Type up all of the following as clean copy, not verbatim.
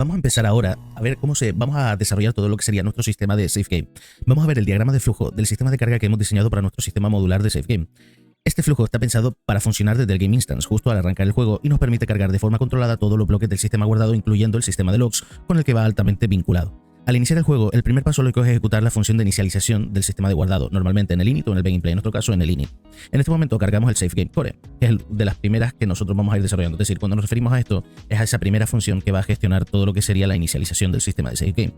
Vamos a empezar ahora a ver vamos a desarrollar todo lo que sería nuestro sistema de Safe Game. Vamos a ver el diagrama de flujo del sistema de carga que hemos diseñado para nuestro sistema modular de Safe Game. Este flujo está pensado para funcionar desde el Game Instance justo al arrancar el juego y nos permite cargar de forma controlada todos los bloques del sistema guardado, incluyendo el sistema de logs con el que va altamente vinculado. Al iniciar el juego, el primer paso lógico es ejecutar la función de inicialización del sistema de guardado, normalmente en el init o en el gameplay, en nuestro caso en el init. En este momento cargamos el Safe Game Core, que es de las primeras que nosotros vamos a ir desarrollando. Es decir, cuando nos referimos a esto, es a esa primera función que va a gestionar todo lo que sería la inicialización del sistema de Safe Game.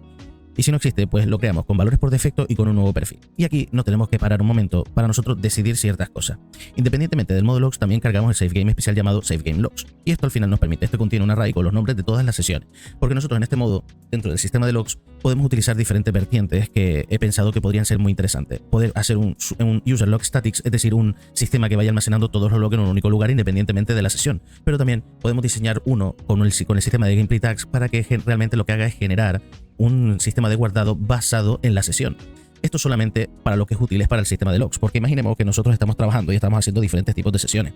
Y si no existe, pues lo creamos con valores por defecto y con un nuevo perfil. Y aquí nos tenemos que parar un momento para nosotros decidir ciertas cosas. Independientemente del modo logs, también cargamos el Safe Game especial llamado Safe Game Logs. Y esto al final nos permite, esto contiene un array con los nombres de todas las sesiones. Porque nosotros en este modo, dentro del sistema de logs, podemos utilizar diferentes vertientes que he pensado que podrían ser muy interesantes. Poder hacer un user log statics, es decir, un sistema que vaya almacenando todos los logs en un único lugar independientemente de la sesión. Pero también podemos diseñar uno con el sistema de gameplay tags para que realmente lo que haga es generar un sistema de guardado basado en la sesión. Esto solamente para lo que es útil es para el sistema de logs, porque imaginemos que nosotros estamos trabajando y estamos haciendo diferentes tipos de sesiones.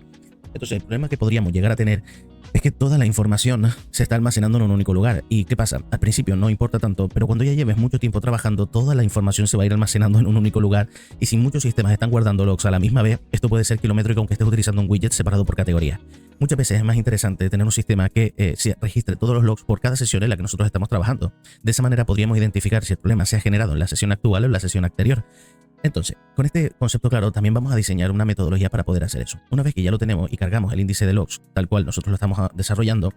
Entonces el problema que podríamos llegar a tener es que toda la información se está almacenando en un único lugar. ¿Y qué pasa? Al principio no importa tanto, pero cuando ya lleves mucho tiempo trabajando, toda la información se va a ir almacenando en un único lugar, y si muchos sistemas están guardando logs a la misma vez, esto puede ser kilométrico aunque estés utilizando un widget separado por categoría. Muchas veces es más interesante tener un sistema que se registre todos los logs por cada sesión en la que nosotros estamos trabajando. De esa manera podríamos identificar si el problema se ha generado en la sesión actual o en la sesión anterior. Entonces, con este concepto claro, también vamos a diseñar una metodología para poder hacer eso. Una vez que ya lo tenemos y cargamos el índice de logs, tal cual nosotros lo estamos desarrollando,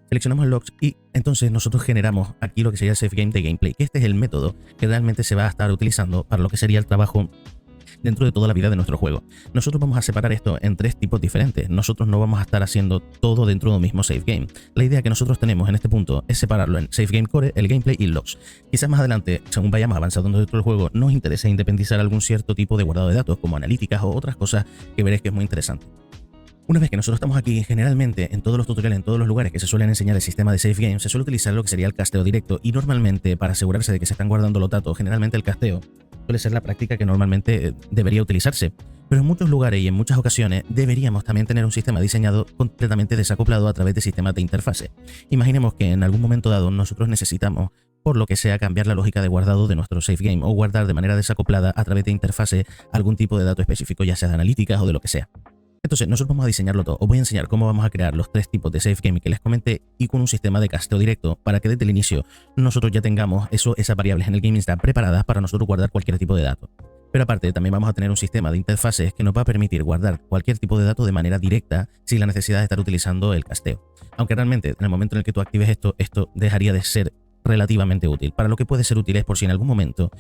seleccionamos el logs y entonces nosotros generamos aquí lo que sería el Safe Game de gameplay, que este es el método que realmente se va a estar utilizando para lo que sería el trabajo dentro de toda la vida de nuestro juego. Nosotros vamos a separar esto en tres tipos diferentes. Nosotros no vamos a estar haciendo todo dentro de un mismo Safe Game. La idea que nosotros tenemos en este punto es separarlo en Safe Game Core, el gameplay y logs. Quizás más adelante, según vayamos avanzando dentro del juego, nos interese independizar algún cierto tipo de guardado de datos, como analíticas o otras cosas que veréis que es muy interesante. Una vez que nosotros estamos aquí, generalmente en todos los tutoriales, en todos los lugares que se suelen enseñar el sistema de Safe Game, se suele utilizar lo que sería el casteo directo, y normalmente para asegurarse de que se están guardando los datos, generalmente el casteo suele ser la práctica que normalmente debería utilizarse. Pero en muchos lugares y en muchas ocasiones deberíamos también tener un sistema diseñado completamente desacoplado a través de sistemas de interfase. Imaginemos que en algún momento dado nosotros necesitamos, por lo que sea, cambiar la lógica de guardado de nuestro Safe Game o guardar de manera desacoplada a través de interfase algún tipo de dato específico, ya sea de analíticas o de lo que sea. Entonces nosotros vamos a diseñarlo todo. Os voy a enseñar cómo vamos a crear los tres tipos de Safe Game que les comenté y con un sistema de casteo directo para que desde el inicio nosotros ya tengamos esas variables en el Game Instance preparadas para nosotros guardar cualquier tipo de dato. Pero aparte también vamos a tener un sistema de interfaces que nos va a permitir guardar cualquier tipo de dato de manera directa sin la necesidad de estar utilizando el casteo. Aunque realmente en el momento en el que tú actives esto dejaría de ser relativamente útil. Para lo que puede ser útil es por si en algún momento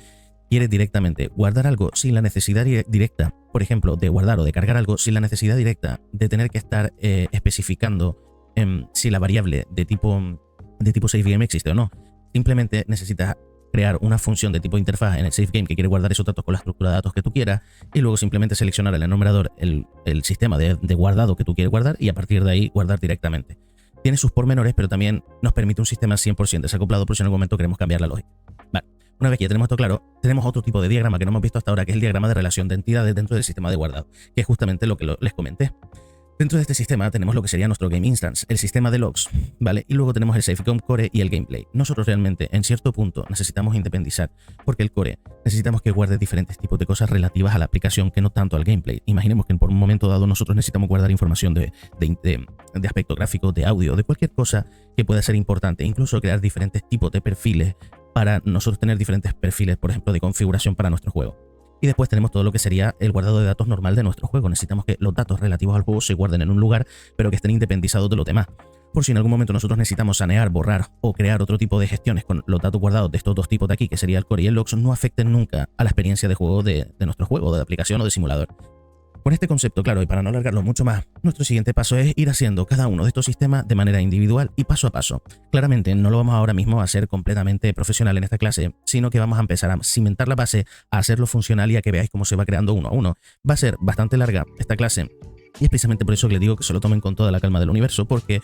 quieres directamente guardar algo sin la necesidad directa, por ejemplo, de guardar o de cargar algo sin la necesidad directa de tener que estar especificando si la variable de tipo Safe Game existe o no. Simplemente necesitas crear una función de tipo interfaz en el Safe Game que quiere guardar esos datos con la estructura de datos que tú quieras y luego simplemente seleccionar en el enumerador el sistema de guardado que tú quieres guardar y a partir de ahí guardar directamente. Tiene sus pormenores, pero también nos permite un sistema 100% desacoplado por si en algún momento queremos cambiar la lógica. Vale. Una vez que ya tenemos esto claro, tenemos otro tipo de diagrama que no hemos visto hasta ahora, que es el diagrama de relación de entidades dentro del sistema de guardado, que es justamente lo que les comenté. Dentro de este sistema tenemos lo que sería nuestro Game Instance, el sistema de logs, ¿vale? Y luego tenemos el Safe Game Core y el Gameplay. Nosotros realmente, en cierto punto, necesitamos independizar, porque el Core necesitamos que guarde diferentes tipos de cosas relativas a la aplicación que no tanto al Gameplay. Imaginemos que por un momento dado nosotros necesitamos guardar información de aspecto gráfico, de audio, de cualquier cosa que pueda ser importante, incluso crear diferentes tipos de perfiles para nosotros tener diferentes perfiles, por ejemplo, de configuración para nuestro juego. Y después tenemos todo lo que sería el guardado de datos normal de nuestro juego. Necesitamos que los datos relativos al juego se guarden en un lugar, pero que estén independizados de los demás. Por si en algún momento nosotros necesitamos sanear, borrar o crear otro tipo de gestiones con los datos guardados de estos dos tipos de aquí, que sería el core y el logs, no afecten nunca a la experiencia de juego de nuestro juego, de aplicación o de simulador. Con este concepto claro y para no alargarlo mucho más, nuestro siguiente paso es ir haciendo cada uno de estos sistemas de manera individual y paso a paso. Claramente no lo vamos ahora mismo a hacer completamente profesional en esta clase, sino que vamos a empezar a cimentar la base, a hacerlo funcional y a que veáis cómo se va creando uno a uno. Va a ser bastante larga esta clase. Y es precisamente por eso que les digo que se lo tomen con toda la calma del universo, porque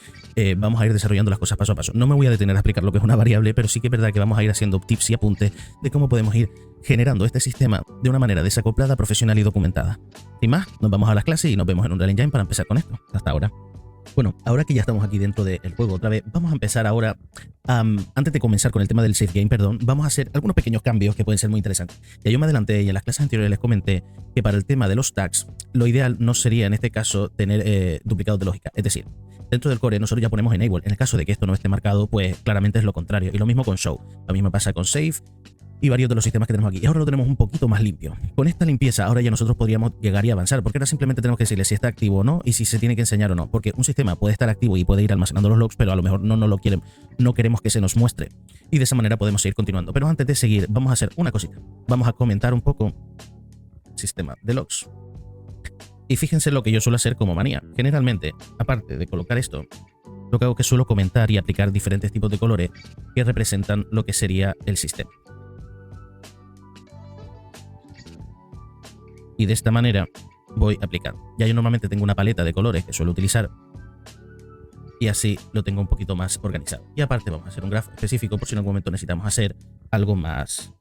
vamos a ir desarrollando las cosas paso a paso. No me voy a detener a explicar lo que es una variable, pero sí que es verdad que vamos a ir haciendo tips y apuntes de cómo podemos ir generando este sistema de una manera desacoplada, profesional y documentada. Sin más, nos vamos a las clases y nos vemos en Unreal Engine para empezar con esto. Hasta ahora. Bueno, ahora que ya estamos aquí dentro del juego otra vez, vamos a empezar ahora, antes de comenzar con el tema del save game, perdón, vamos a hacer algunos pequeños cambios que pueden ser muy interesantes. Ya yo me adelanté y en las clases anteriores les comenté que para el tema de los tags, lo ideal no sería en este caso tener duplicados de lógica. Es decir, dentro del core nosotros ya ponemos enable. En el caso de que esto no esté marcado, pues claramente es lo contrario. Y lo mismo con show. Lo mismo pasa con save y varios de los sistemas que tenemos aquí. Y ahora lo tenemos un poquito más limpio. Con esta limpieza ahora ya nosotros podríamos llegar y avanzar, porque ahora simplemente tenemos que decirle si está activo o no y si se tiene que enseñar o no, porque un sistema puede estar activo y puede ir almacenando los logs, pero a lo mejor no lo quieren, no queremos que se nos muestre. Y de esa manera podemos seguir continuando. Pero antes de seguir, vamos a hacer una cosita. Vamos a comentar un poco el sistema de logs. Y fíjense lo que yo suelo hacer como manía. Generalmente, aparte de colocar esto, lo que hago es que suelo comentar y aplicar diferentes tipos de colores que representan lo que sería el sistema. Y de esta manera voy aplicando. Ya yo normalmente tengo una paleta de colores que suelo utilizar y así lo tengo un poquito más organizado. Y aparte vamos a hacer un grafo específico por si en algún momento necesitamos hacer algo más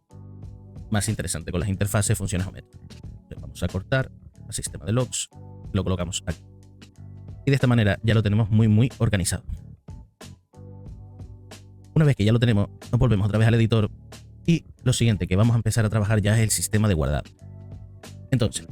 interesante con las interfaces, funciones o métodos. Entonces vamos a cortar el sistema de logs, lo colocamos aquí. Y de esta manera ya lo tenemos muy organizado. Una vez que ya lo tenemos, nos volvemos otra vez al editor y lo siguiente que vamos a empezar a trabajar ya es el sistema de guardado. Entonces,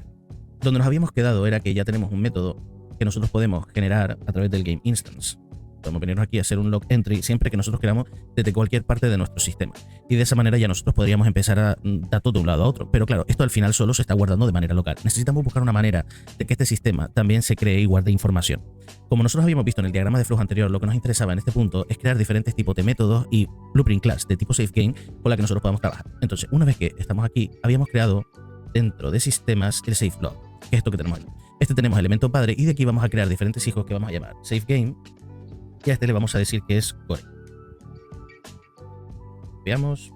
donde nos habíamos quedado era que ya tenemos un método que nosotros podemos generar a través del game instance. Podemos venirnos aquí a hacer un log entry siempre que nosotros queramos desde cualquier parte de nuestro sistema. Y de esa manera ya nosotros podríamos empezar a datos de un lado a otro. Pero claro, esto al final solo se está guardando de manera local. Necesitamos buscar una manera de que este sistema también se cree y guarde información. Como nosotros habíamos visto en el diagrama de flujo anterior, lo que nos interesaba en este punto es crear diferentes tipos de métodos y blueprint class de tipo SafeGame con la que nosotros podamos trabajar. Entonces, una vez que estamos aquí, habíamos creado dentro de sistemas el SafeLog, que es esto que tenemos aquí. Este tenemos elemento padre y de aquí vamos a crear diferentes hijos que vamos a llamar SafeGame y a este le vamos a decir que es core. Veamos.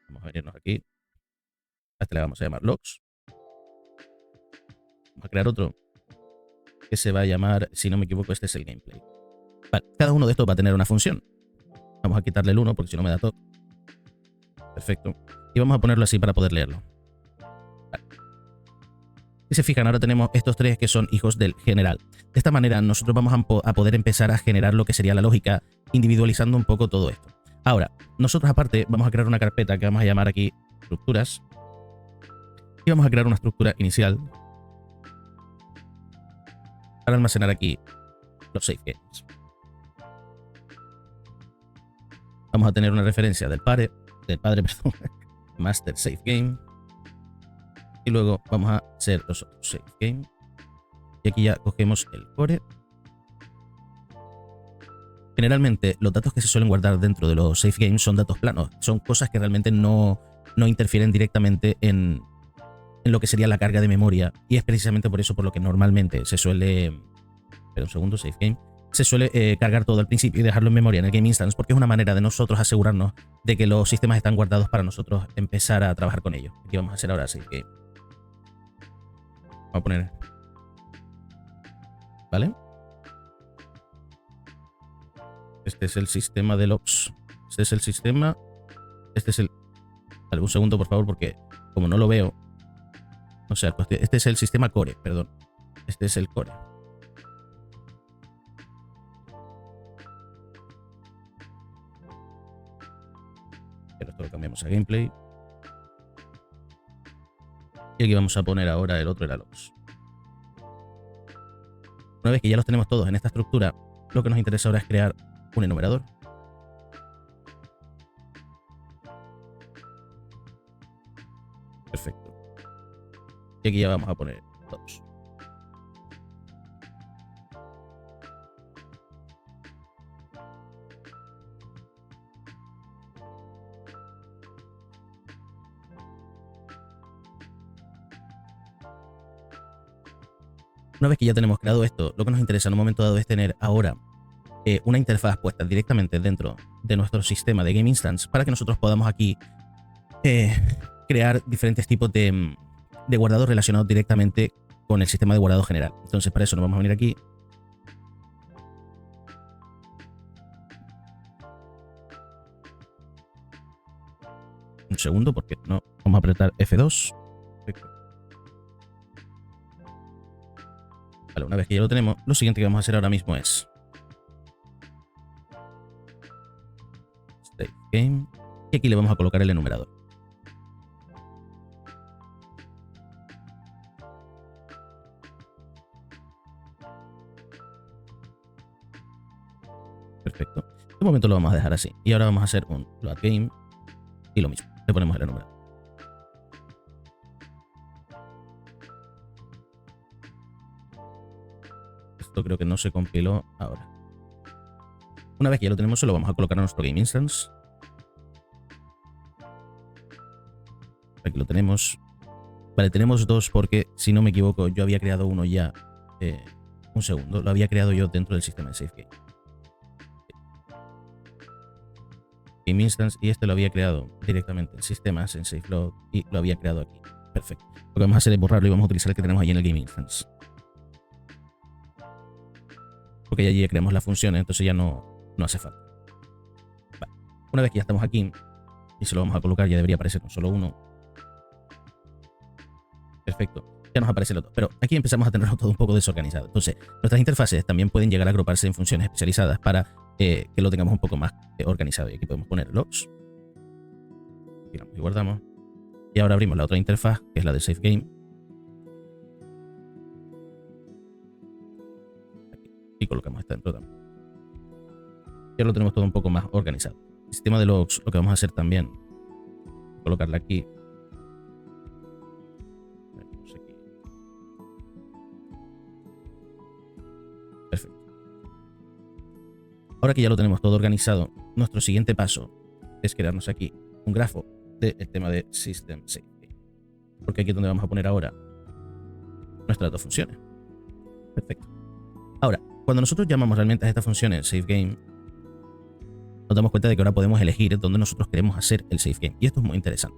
Vamos a venirnos aquí. A este le vamos a llamar logs. Vamos a crear otro que se va a llamar, si no me equivoco, este es el gameplay. Vale, cada uno de estos va a tener una función. Vamos a quitarle el 1 porque si no me da toque. Perfecto. Y vamos a ponerlo así para poder leerlo. Vale. Si se fijan, ahora tenemos estos tres que son hijos del general. De esta manera nosotros vamos a poder empezar a generar lo que sería la lógica, individualizando un poco todo esto. Ahora, nosotros aparte vamos a crear una carpeta que vamos a llamar aquí estructuras. Y vamos a crear una estructura inicial para almacenar aquí los save games. Vamos a tener una referencia del padre, perdón, master save game. Y luego vamos a hacer los otros save game. Y aquí ya cogemos el core. Generalmente los datos que se suelen guardar dentro de los save games son datos planos. Son cosas que realmente no interfieren directamente en lo que sería la carga de memoria. Y es precisamente por eso por lo que normalmente se suele... Espera un segundo, save game. Se suele cargar todo al principio y dejarlo en memoria en el game instance porque es una manera de nosotros asegurarnos de que los sistemas están guardados para nosotros empezar a trabajar con ellos. Aquí vamos a hacer ahora save game. Vamos a poner... ¿Vale? Este es el sistema de logs. Este es el sistema. Este es el... Vale, un segundo por favor porque como no lo veo... O sea, este es el sistema core, perdón. Este es el core. Pero esto lo cambiamos a gameplay. Y aquí vamos a poner ahora el otro, era logs. Una vez que ya los tenemos todos en esta estructura, lo que nos interesa ahora es crear un enumerador. Perfecto. Y aquí ya vamos a poner todos. Una vez que ya tenemos creado esto, lo que nos interesa en un momento dado es tener ahora una interfaz puesta directamente dentro de nuestro sistema de Game Instance para que nosotros podamos aquí crear diferentes tipos de guardados relacionados directamente con el sistema de guardado general. Entonces para eso nos vamos a venir aquí. Un segundo porque no, vamos a apretar F2. Perfecto. Vale, una vez que ya lo tenemos, lo siguiente que vamos a hacer ahora mismo es Save Game. Y aquí le vamos a colocar el enumerador. Perfecto. De momento lo vamos a dejar así. Y ahora vamos a hacer un load game y lo mismo. Le ponemos el enumerador. Esto creo que no se compiló ahora. Una vez que ya lo tenemos, se lo vamos a colocar a nuestro game instance. Aquí lo tenemos. Vale, tenemos dos porque, si no me equivoco, yo había creado uno ya. Un segundo. Lo había creado yo dentro del sistema de SafeGame. Game instance, y este lo había creado directamente en sistemas, en SafeLoad, y lo había creado aquí. Perfecto. Lo que vamos a hacer es borrarlo y vamos a utilizar el que tenemos ahí en el Game Instance. Porque allí ya creamos las funciones, entonces ya no hace falta. Vale. Una vez que ya estamos aquí y se lo vamos a colocar, ya debería aparecer con solo uno. Perfecto. Ya nos aparece el otro. Pero aquí empezamos a tenerlo todo un poco desorganizado. Entonces, nuestras interfaces también pueden llegar a agruparse en funciones especializadas para que lo tengamos un poco más organizado. Y aquí podemos poner logs. Tiramos y guardamos. Y ahora abrimos la otra interfaz, que es la de SafeGame. Y colocamos esta dentro también. Y ahora lo tenemos todo un poco más organizado. El sistema de logs, lo que vamos a hacer también, colocarla aquí. Perfecto. Ahora que ya lo tenemos todo organizado, nuestro siguiente paso es crearnos aquí un grafo del tema de System SafeGame. Porque aquí es donde vamos a poner ahora nuestras dos funciones. Perfecto. Ahora, cuando nosotros llamamos realmente a estas funciones SafeGame, nos damos cuenta de que ahora podemos elegir dónde nosotros queremos hacer el SafeGame. Y esto es muy interesante.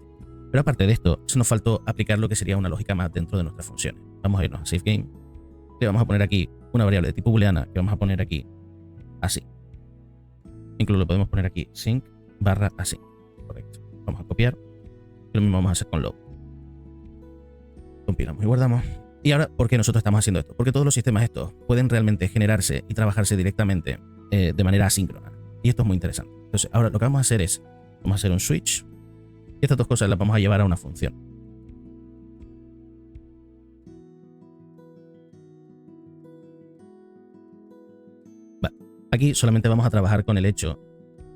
Pero aparte de esto, se nos faltó aplicar lo que sería una lógica más dentro de nuestras funciones. Vamos a irnos a SafeGame. Le vamos a poner aquí una variable de tipo booleana que vamos a poner aquí así. Incluso lo podemos poner aquí sync barra así. Correcto. Vamos a copiar. Y lo mismo vamos a hacer con load. Compilamos y guardamos. Y ahora, ¿por qué nosotros estamos haciendo esto? Porque todos los sistemas estos pueden realmente generarse y trabajarse directamente de manera asíncrona. Y esto es muy interesante. Entonces, ahora lo que vamos a hacer es, vamos a hacer un switch. Y estas dos cosas las vamos a llevar a una función. Vale. Aquí solamente vamos a trabajar con el hecho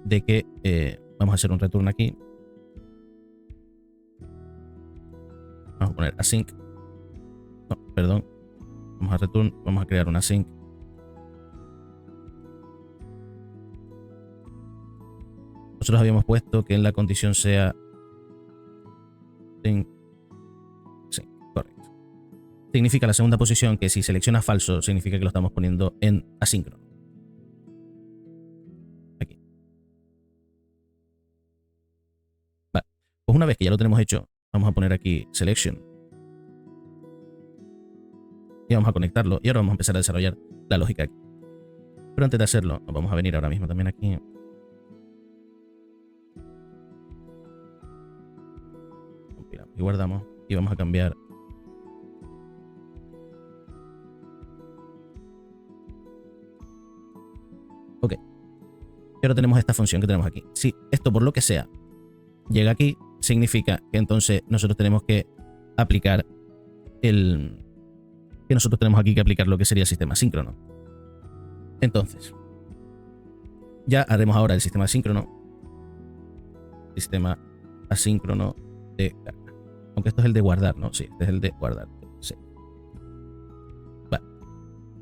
de que vamos a hacer un return aquí. Vamos a poner async. No, perdón. Vamos a return, vamos a crear una async. Nosotros habíamos puesto que en la condición sea sync. Sí, correcto. Significa la segunda posición que si selecciona falso, significa que lo estamos poniendo en asíncrono. Aquí. Vale. Pues una vez que ya lo tenemos hecho, vamos a poner aquí selection. Y vamos a conectarlo. Y ahora vamos a empezar a desarrollar la lógica aquí. Pero antes de hacerlo, nos vamos a venir ahora mismo también aquí. Compilamos y guardamos. Y vamos a cambiar. Ok. Y ahora tenemos esta función que tenemos aquí. Si esto por lo que sea llega aquí, significa que entonces nosotros tenemos que aplicar nosotros tenemos aquí que aplicar lo que sería el sistema síncrono. Entonces, ya haremos ahora el sistema asíncrono. Sistema asíncrono de carga. Aunque esto es el de guardar, ¿no? Sí, este es el de guardar. Sí. Vale.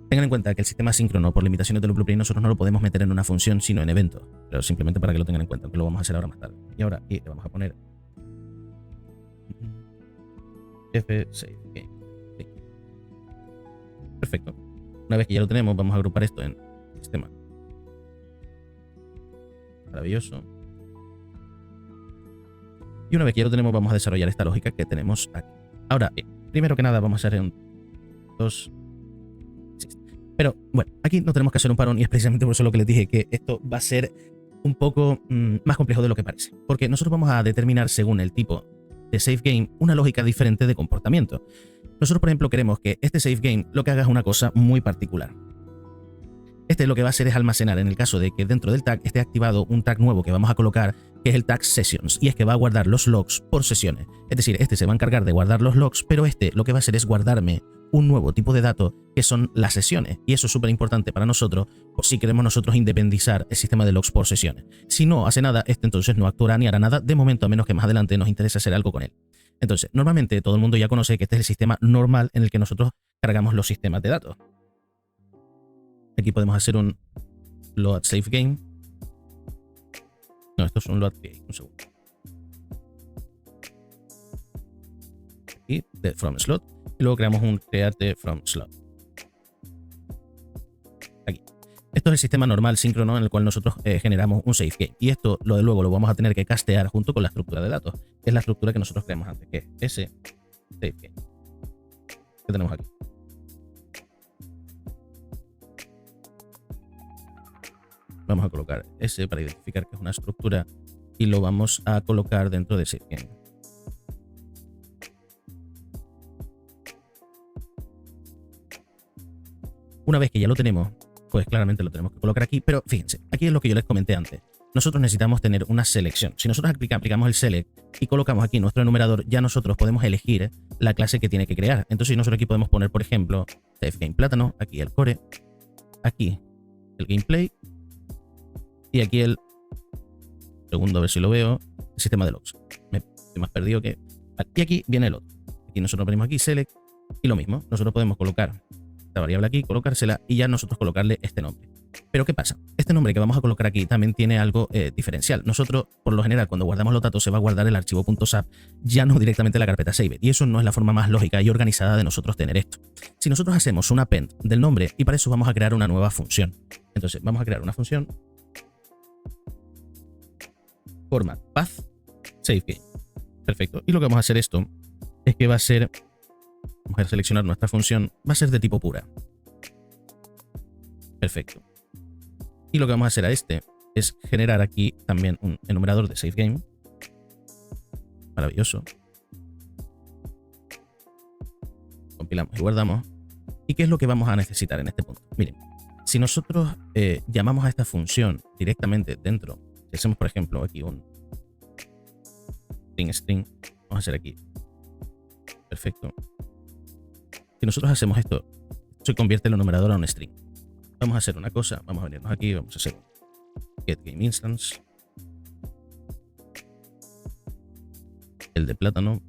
Tengan en cuenta que el sistema asíncrono, por limitaciones del blueprint, nosotros no lo podemos meter en una función, sino en eventos. Pero simplemente para que lo tengan en cuenta, aunque lo vamos a hacer ahora más tarde. Y ahora aquí le vamos a poner fSafeGame. Sí. Perfecto. Una vez que ya lo tenemos, vamos a agrupar esto en sistema. Maravilloso. Y una vez que ya lo tenemos, vamos a desarrollar esta lógica que tenemos aquí. Ahora, primero que nada, vamos a hacer un 2. Pero bueno, aquí no tenemos que hacer un parón y es precisamente por eso lo que les dije, que esto va a ser un poco más complejo de lo que parece. Porque nosotros vamos a determinar según el tipo de save game una lógica diferente de comportamiento. Nosotros, por ejemplo, queremos que este save game lo que haga es una cosa muy particular. Este lo que va a hacer es almacenar, en el caso de que dentro del tag esté activado un tag nuevo que vamos a colocar, que es el tag Sessions, y es que va a guardar los logs por sesiones. Es decir, este se va a encargar de guardar los logs, pero este lo que va a hacer es guardarme un nuevo tipo de dato que son las sesiones. Y eso es súper importante para nosotros, por si queremos nosotros independizar el sistema de logs por sesiones. Si no hace nada, este entonces no actuará ni hará nada de momento, a menos que más adelante nos interese hacer algo con él. Entonces, normalmente todo el mundo ya conoce que este es el sistema normal en el que nosotros cargamos los sistemas de datos. Aquí podemos hacer un load save game. No, esto es un load game. Un segundo. Aquí, de from slot. Y luego creamos un create from slot. Aquí. Esto es el sistema normal síncrono en el cual nosotros generamos un save game. Y esto luego lo vamos a tener que castear junto con la estructura de datos. Que es la estructura que nosotros creamos antes, que es ese save game. ¿Qué tenemos aquí? Vamos a colocar ese para identificar que es una estructura y lo vamos a colocar dentro de save game. Una vez que ya lo tenemos, pues claramente lo tenemos que colocar aquí, pero fíjense, aquí es lo que yo les comenté antes. Nosotros necesitamos tener una selección. Si nosotros aplicamos el select y colocamos aquí nuestro enumerador, ya nosotros podemos elegir la clase que tiene que crear. Entonces nosotros aquí podemos poner, por ejemplo, save game plátano, aquí el core, aquí el gameplay, y aquí el segundo, a ver si lo veo, el sistema de logs. Me estoy más perdido que... Y aquí viene el otro. Aquí nosotros ponemos aquí select y lo mismo. Nosotros podemos colocar esta variable aquí, colocársela y ya nosotros colocarle este nombre. Pero ¿qué pasa? Este nombre que vamos a colocar aquí también tiene algo diferencial. Nosotros, por lo general, cuando guardamos los datos se va a guardar el archivo .sap, ya no directamente la carpeta saved. Y eso no es la forma más lógica y organizada de nosotros tener esto. Si nosotros hacemos un append del nombre y para eso vamos a crear una nueva función. Entonces vamos a crear una función format path save game. Perfecto. Y lo que vamos a hacer esto es que va a ser, vamos a seleccionar nuestra función, va a ser de tipo pura. Perfecto. Y lo que vamos a hacer a este es generar aquí también un enumerador de save game. Maravilloso. Compilamos y guardamos. ¿Y qué es lo que vamos a necesitar en este punto? Miren, si nosotros llamamos a esta función directamente dentro, si hacemos por ejemplo aquí un string, vamos a hacer aquí. Perfecto. Si nosotros hacemos esto, se convierte el enumerador a un string. Vamos a hacer una cosa, vamos a venirnos aquí, vamos a hacer un get game instance. El de plátano.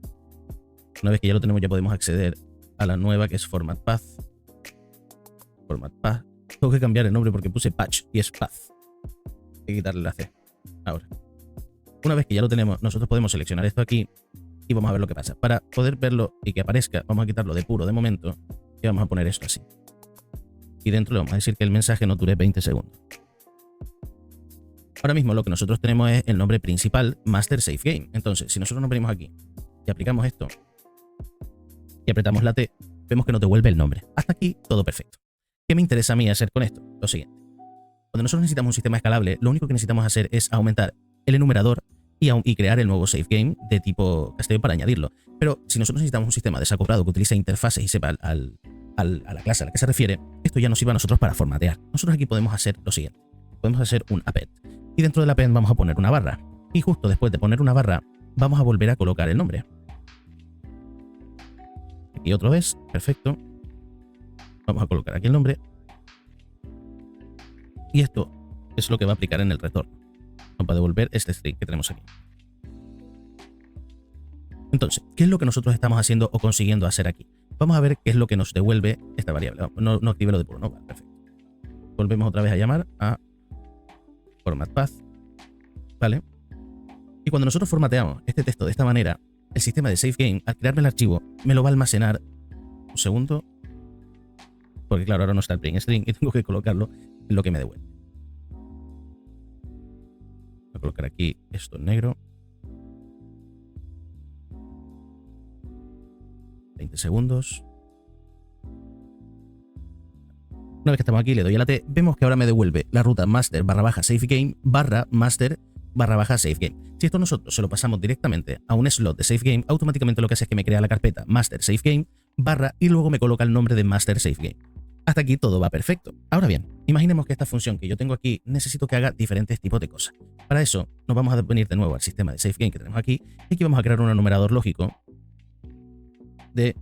Una vez que ya lo tenemos, ya podemos acceder a la nueva que es format path. Format path. Tengo que cambiar el nombre porque puse patch y es path. Hay que quitarle la C. Ahora, una vez que ya lo tenemos, nosotros podemos seleccionar esto aquí y vamos a ver lo que pasa. Para poder verlo y que aparezca, vamos a quitarlo de puro de momento y vamos a poner esto así. Y dentro le vamos a decir que el mensaje no dure 20 segundos. Ahora mismo lo que nosotros tenemos es el nombre principal, Master Save Game. Entonces, si nosotros nos venimos aquí y aplicamos esto y apretamos la T, vemos que nos devuelve el nombre. Hasta aquí todo perfecto. ¿Qué me interesa a mí hacer con esto? Lo siguiente. Cuando nosotros necesitamos un sistema escalable, lo único que necesitamos hacer es aumentar el enumerador y crear el nuevo save game de tipo casteo para añadirlo. Pero si nosotros necesitamos un sistema desacoplado que utilice interfaces y sepa a la clase a la que se refiere, esto ya nos sirve a nosotros para formatear. Nosotros aquí podemos hacer lo siguiente. Podemos hacer un append. Y dentro del append vamos a poner una barra. Y justo después de poner una barra, vamos a volver a colocar el nombre. Aquí otra vez. Perfecto. Vamos a colocar aquí el nombre. Y esto es lo que va a aplicar en el retorno. Nos va a devolver este string que tenemos aquí. Entonces, ¿qué es lo que nosotros estamos haciendo o consiguiendo hacer aquí? Vamos a ver qué es lo que nos devuelve esta variable. No active lo de puro, no, vale, perfecto. Volvemos otra vez a llamar a format path, ¿vale? Y cuando nosotros formateamos este texto de esta manera, el sistema de save game, al crearme el archivo, me lo va a almacenar. Un segundo, porque claro, ahora no está el plain string y tengo que colocarlo en lo que me devuelve. Voy a colocar aquí esto en negro. 20 segundos. Una vez que estamos aquí, le doy a la T. Vemos que ahora me devuelve la ruta master /save game /master /SaveGame. Si esto nosotros se lo pasamos directamente a un slot de SaveGame, automáticamente lo que hace es que me crea la carpeta Master SaveGame barra y luego me coloca el nombre de Master SaveGame. Hasta aquí todo va perfecto. Ahora bien, imaginemos que esta función que yo tengo aquí necesito que haga diferentes tipos de cosas. Para eso nos vamos a venir de nuevo al sistema de SaveGame que tenemos aquí y aquí vamos a crear un enumerador lógico de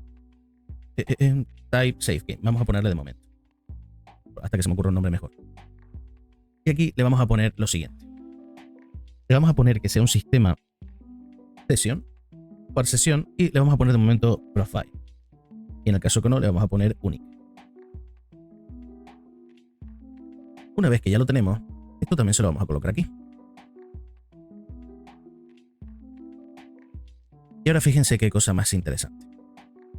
type SaveGame. Vamos a ponerle de momento, hasta que se me ocurra un nombre mejor. Y aquí le vamos a poner lo siguiente. Le vamos a poner que sea un sistema sesión por sesión y le vamos a poner de momento profile. Y en el caso que no, le vamos a poner unique. Una vez que ya lo tenemos, esto también se lo vamos a colocar aquí. Y ahora fíjense qué cosa más interesante.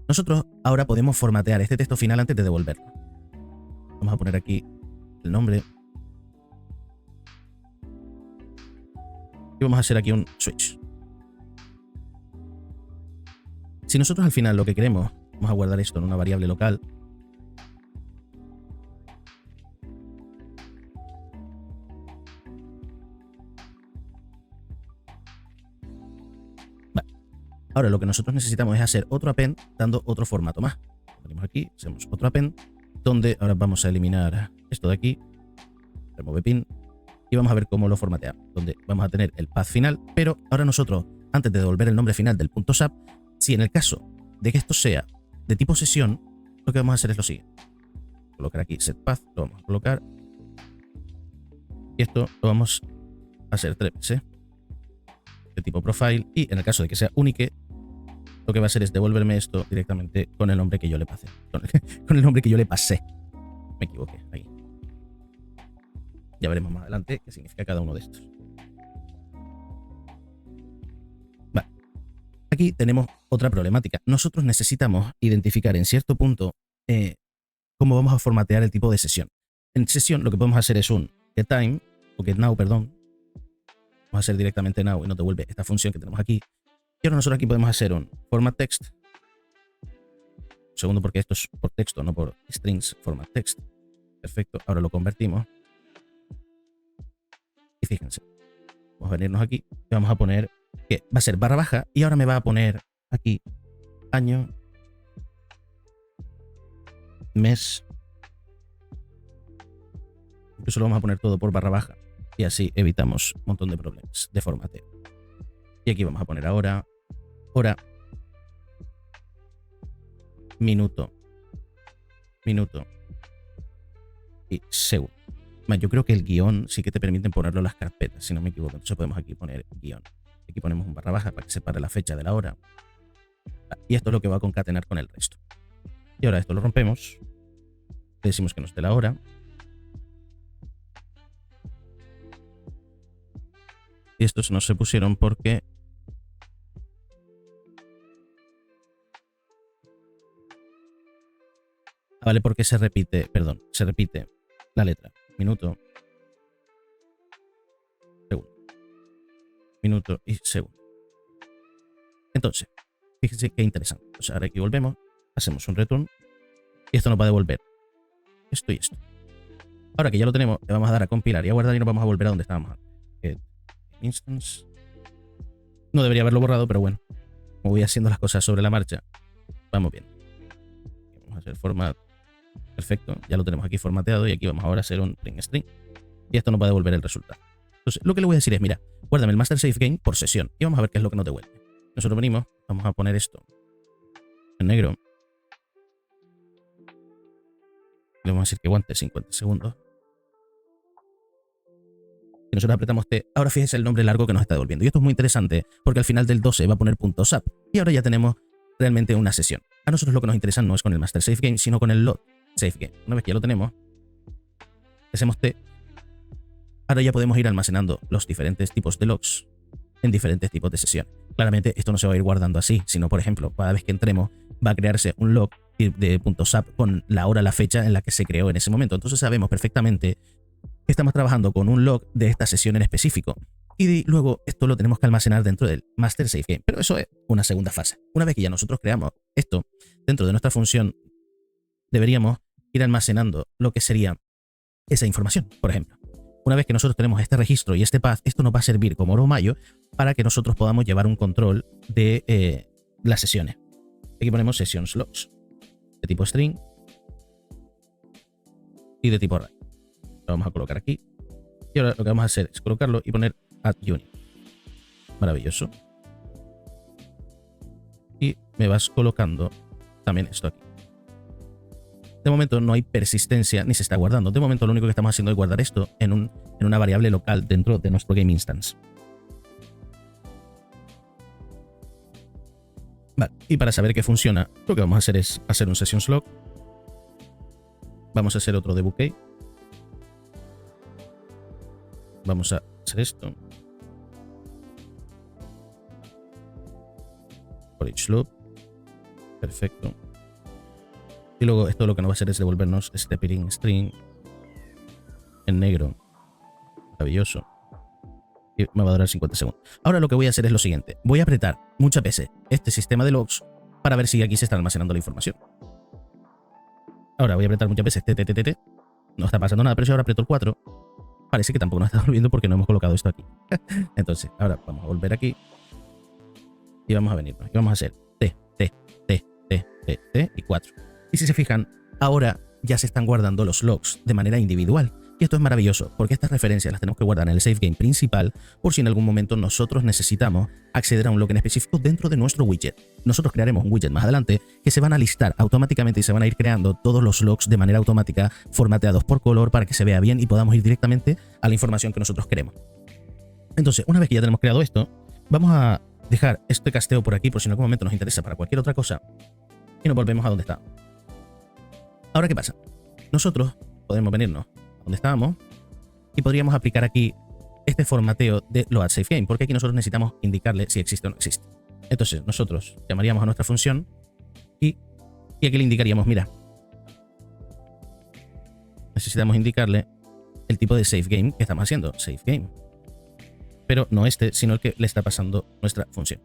Nosotros ahora podemos formatear este texto final antes de devolverlo. Vamos a poner aquí el nombre. Y vamos a hacer aquí un switch. Si nosotros al final lo que queremos, vamos a guardar esto en una variable local. Vale. Ahora lo que nosotros necesitamos es hacer otro append dando otro formato más. Venimos aquí, hacemos otro append donde ahora vamos a eliminar esto de aquí. Remove pin. Y vamos a ver cómo lo formateamos, donde vamos a tener el path final, pero ahora nosotros, antes de devolver el nombre final del .sap, si en el caso de que esto sea de tipo sesión, lo que vamos a hacer es lo siguiente. Colocar aquí setPath, lo vamos a colocar, y esto lo vamos a hacer 3 veces, de tipo profile, y en el caso de que sea unique, lo que va a hacer es devolverme esto directamente con el nombre que yo le pasé. Con el nombre que yo le pasé. Me equivoqué, ahí. Ya veremos más adelante qué significa cada uno de estos. Vale. Aquí tenemos otra problemática. Nosotros necesitamos identificar en cierto punto cómo vamos a formatear el tipo de sesión. En sesión lo que podemos hacer es un getTime, o getNow, perdón. Vamos a hacer directamente now y nos devuelve esta función que tenemos aquí. Y ahora nosotros aquí podemos hacer un formatText. Segundo, porque esto es por texto, no por strings, formatText. Perfecto, ahora lo convertimos. Y fíjense, vamos a venirnos aquí y vamos a poner que va a ser barra baja y ahora me va a poner aquí año, mes. Incluso lo vamos a poner todo por barra baja y así evitamos un montón de problemas de formateo. Y aquí vamos a poner ahora, hora, minuto, minuto y segundo. Yo creo que el guión sí que te permiten ponerlo en las carpetas, si no me equivoco. Entonces podemos aquí poner guión. Aquí ponemos un barra baja para que separe la fecha de la hora. Y esto es lo que va a concatenar con el resto. Y ahora esto lo rompemos. Le decimos que nos dé la hora. Y estos no se pusieron porque... Vale, porque se repite, perdón, se repite la letra. Minuto, segundo, minuto y segundo. Entonces, fíjense qué interesante. O sea, ahora aquí volvemos, hacemos un return y esto nos va a devolver esto y esto. Ahora que ya lo tenemos, le vamos a dar a compilar y a guardar y nos vamos a volver a donde estábamos antes. Instance. No debería haberlo borrado, pero bueno, como voy haciendo las cosas sobre la marcha, vamos bien. Vamos a hacer format. Perfecto, ya lo tenemos aquí formateado y aquí vamos ahora a hacer un print string y esto nos va a devolver el resultado. Entonces, lo que le voy a decir es, mira, guárdame el master save game por sesión y vamos a ver qué es lo que nos devuelve. Nosotros venimos, vamos a poner esto en negro. Le vamos a decir que aguante 50 segundos. Y nosotros apretamos T. Ahora fíjense el nombre largo que nos está devolviendo. Y esto es muy interesante porque al final del 12 va a poner .sap y ahora ya tenemos realmente una sesión. A nosotros lo que nos interesa no es con el master save game, sino con el load save game. Una vez que ya lo tenemos, hacemos T. Ahora ya podemos ir almacenando los diferentes tipos de logs en diferentes tipos de sesiones. Claramente esto no se va a ir guardando así, sino por ejemplo, cada vez que entremos va a crearse un log de .sap con la hora, la fecha en la que se creó en ese momento. Entonces sabemos perfectamente que estamos trabajando con un log de esta sesión en específico. Y luego esto lo tenemos que almacenar dentro del master save game. Pero eso es una segunda fase. Una vez que ya nosotros creamos esto dentro de nuestra función, deberíamos ir almacenando lo que sería esa información. Por ejemplo, Una vez que nosotros tenemos este registro y este path, esto nos va a servir como oro mayo para que nosotros podamos llevar un control de las sesiones. Aquí ponemos sessions logs de tipo string y de tipo array. Lo vamos a colocar aquí. Y ahora lo que vamos a hacer es colocarlo y poner add unit. Maravilloso. Y me vas colocando también esto aquí. De momento no hay persistencia ni se está guardando. De momento lo único que estamos haciendo es guardar esto en una variable local dentro de nuestro game instance. Vale, y para saber que funciona, lo que vamos a hacer es hacer un sessions log. Vamos a hacer otro debug key. Vamos a hacer esto. For each loop. Perfecto. Y luego esto lo que nos va a hacer es devolvernos este pairing string en negro. Maravilloso. Y me va a durar 50 segundos. Ahora lo que voy a hacer es lo siguiente. Voy a apretar muchas veces este sistema de logs para ver si aquí se está almacenando la información. Ahora voy a apretar muchas veces TTTT. No está pasando nada, pero si ahora aprieto el 4, parece que tampoco nos está volviendo porque no hemos colocado esto aquí. Entonces, ahora vamos a volver aquí. Y vamos a venirnos. Y vamos a hacer T, T, T, T, T, T y 4. Y si se fijan, ahora ya se están guardando los logs de manera individual. Y esto es maravilloso, porque estas referencias las tenemos que guardar en el save game principal por si en algún momento nosotros necesitamos acceder a un log en específico dentro de nuestro widget. Nosotros crearemos un widget más adelante que se van a listar automáticamente y se van a ir creando todos los logs de manera automática, formateados por color para que se vea bien y podamos ir directamente a la información que nosotros queremos. Entonces, una vez que ya tenemos creado esto, vamos a dejar este casteo por aquí por si en algún momento nos interesa para cualquier otra cosa y nos volvemos a donde está. Ahora, ¿qué pasa? Nosotros podemos venirnos a donde estábamos y podríamos aplicar aquí este formateo de loadSaveGame, porque aquí nosotros necesitamos indicarle si existe o no existe. Entonces, nosotros llamaríamos a nuestra función y aquí le indicaríamos, mira, necesitamos indicarle el tipo de SaveGame que estamos haciendo, SaveGame. Pero no este, sino el que le está pasando nuestra función.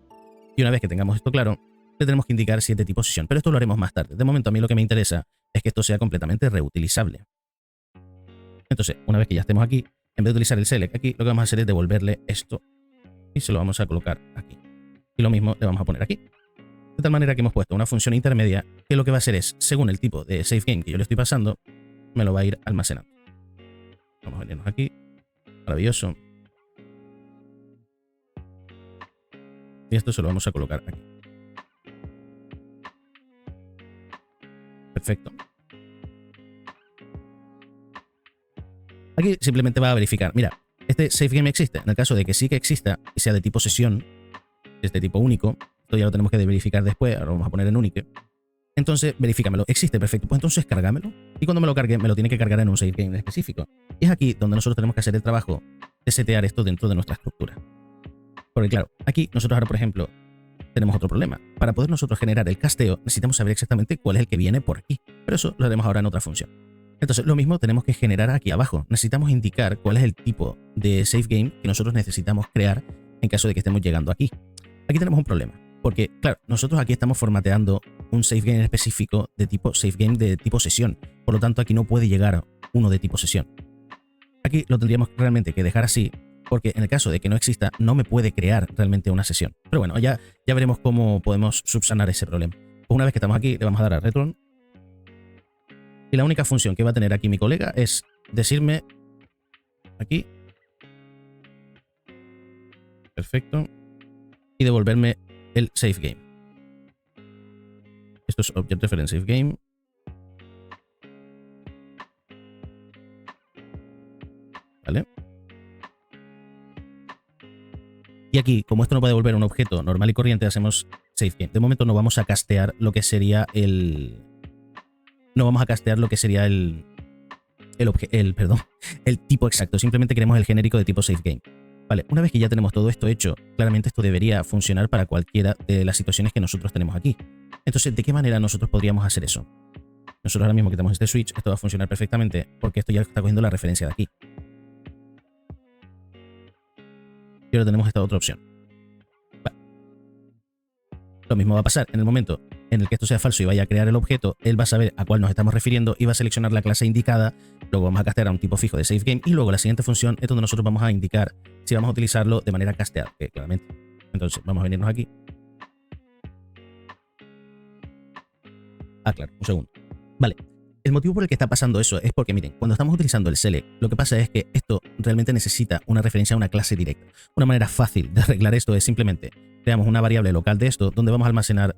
Y una vez que tengamos esto claro, le tenemos que indicar si es de tipo sesión, pero esto lo haremos más tarde. De momento a mí lo que me interesa es que esto sea completamente reutilizable. Entonces, una vez que ya estemos aquí, en vez de utilizar el select aquí, lo que vamos a hacer es devolverle esto y se lo vamos a colocar aquí. Y lo mismo le vamos a poner aquí. De tal manera que hemos puesto una función intermedia que lo que va a hacer es, según el tipo de SaveGame que yo le estoy pasando, me lo va a ir almacenando. Vamos a venirnos aquí. Maravilloso. Y esto se lo vamos a colocar aquí. Perfecto. Aquí simplemente va a verificar. Mira, este SaveGame existe. En el caso de que sí que exista y sea de tipo sesión, es de tipo único, esto ya lo tenemos que verificar después, ahora lo vamos a poner en unique. Entonces, verifícamelo. Existe, perfecto. Pues entonces cárgamelo. Y cuando me lo cargue, me lo tiene que cargar en un SaveGame en específico. Y es aquí donde nosotros tenemos que hacer el trabajo de setear esto dentro de nuestra estructura. Porque claro, aquí nosotros ahora, por ejemplo, tenemos otro problema. Para poder nosotros generar el casteo, necesitamos saber exactamente cuál es el que viene por aquí. Pero eso lo haremos ahora en otra función. Entonces, lo mismo tenemos que generar aquí abajo. Necesitamos indicar cuál es el tipo de SaveGame que nosotros necesitamos crear en caso de que estemos llegando aquí. Aquí tenemos un problema. Porque, claro, nosotros aquí estamos formateando un SaveGame específico de tipo SaveGame de tipo sesión. Por lo tanto, aquí no puede llegar uno de tipo sesión. Aquí lo tendríamos realmente que dejar así, porque en el caso de que no exista, no me puede crear realmente una sesión. Pero bueno, ya veremos cómo podemos subsanar ese problema. Pues una vez que estamos aquí, le vamos a dar a return. Y la única función que va a tener aquí mi colega es decirme aquí. Perfecto. Y devolverme el SaveGame. Esto es Object Reference SaveGame. ¿Vale? Y aquí, como esto nos va a devolver un objeto normal y corriente, hacemos SaveGame. De momento no vamos a castear lo que sería el... No vamos a castear lo que sería el tipo exacto. Simplemente queremos el genérico de tipo SaveGame. Vale, una vez que ya tenemos todo esto hecho, claramente esto debería funcionar para cualquiera de las situaciones que nosotros tenemos aquí. Entonces, ¿de qué manera nosotros podríamos hacer eso? Nosotros ahora mismo que tenemos este switch, esto va a funcionar perfectamente porque esto ya está cogiendo la referencia de aquí. Y ahora tenemos esta otra opción. Vale. Lo mismo va a pasar en el momento en el que esto sea falso y vaya a crear el objeto, él va a saber a cuál nos estamos refiriendo y va a seleccionar la clase indicada. Luego vamos a castear a un tipo fijo de SafeGame y luego la siguiente función es donde nosotros vamos a indicar si vamos a utilizarlo de manera casteada, que claramente. Entonces vamos a venirnos aquí. Claro, un segundo. Vale. El motivo por el que está pasando eso es porque, miren, cuando estamos utilizando el select, lo que pasa es que esto realmente necesita una referencia a una clase directa. Una manera fácil de arreglar esto es simplemente creamos una variable local de esto donde vamos a almacenar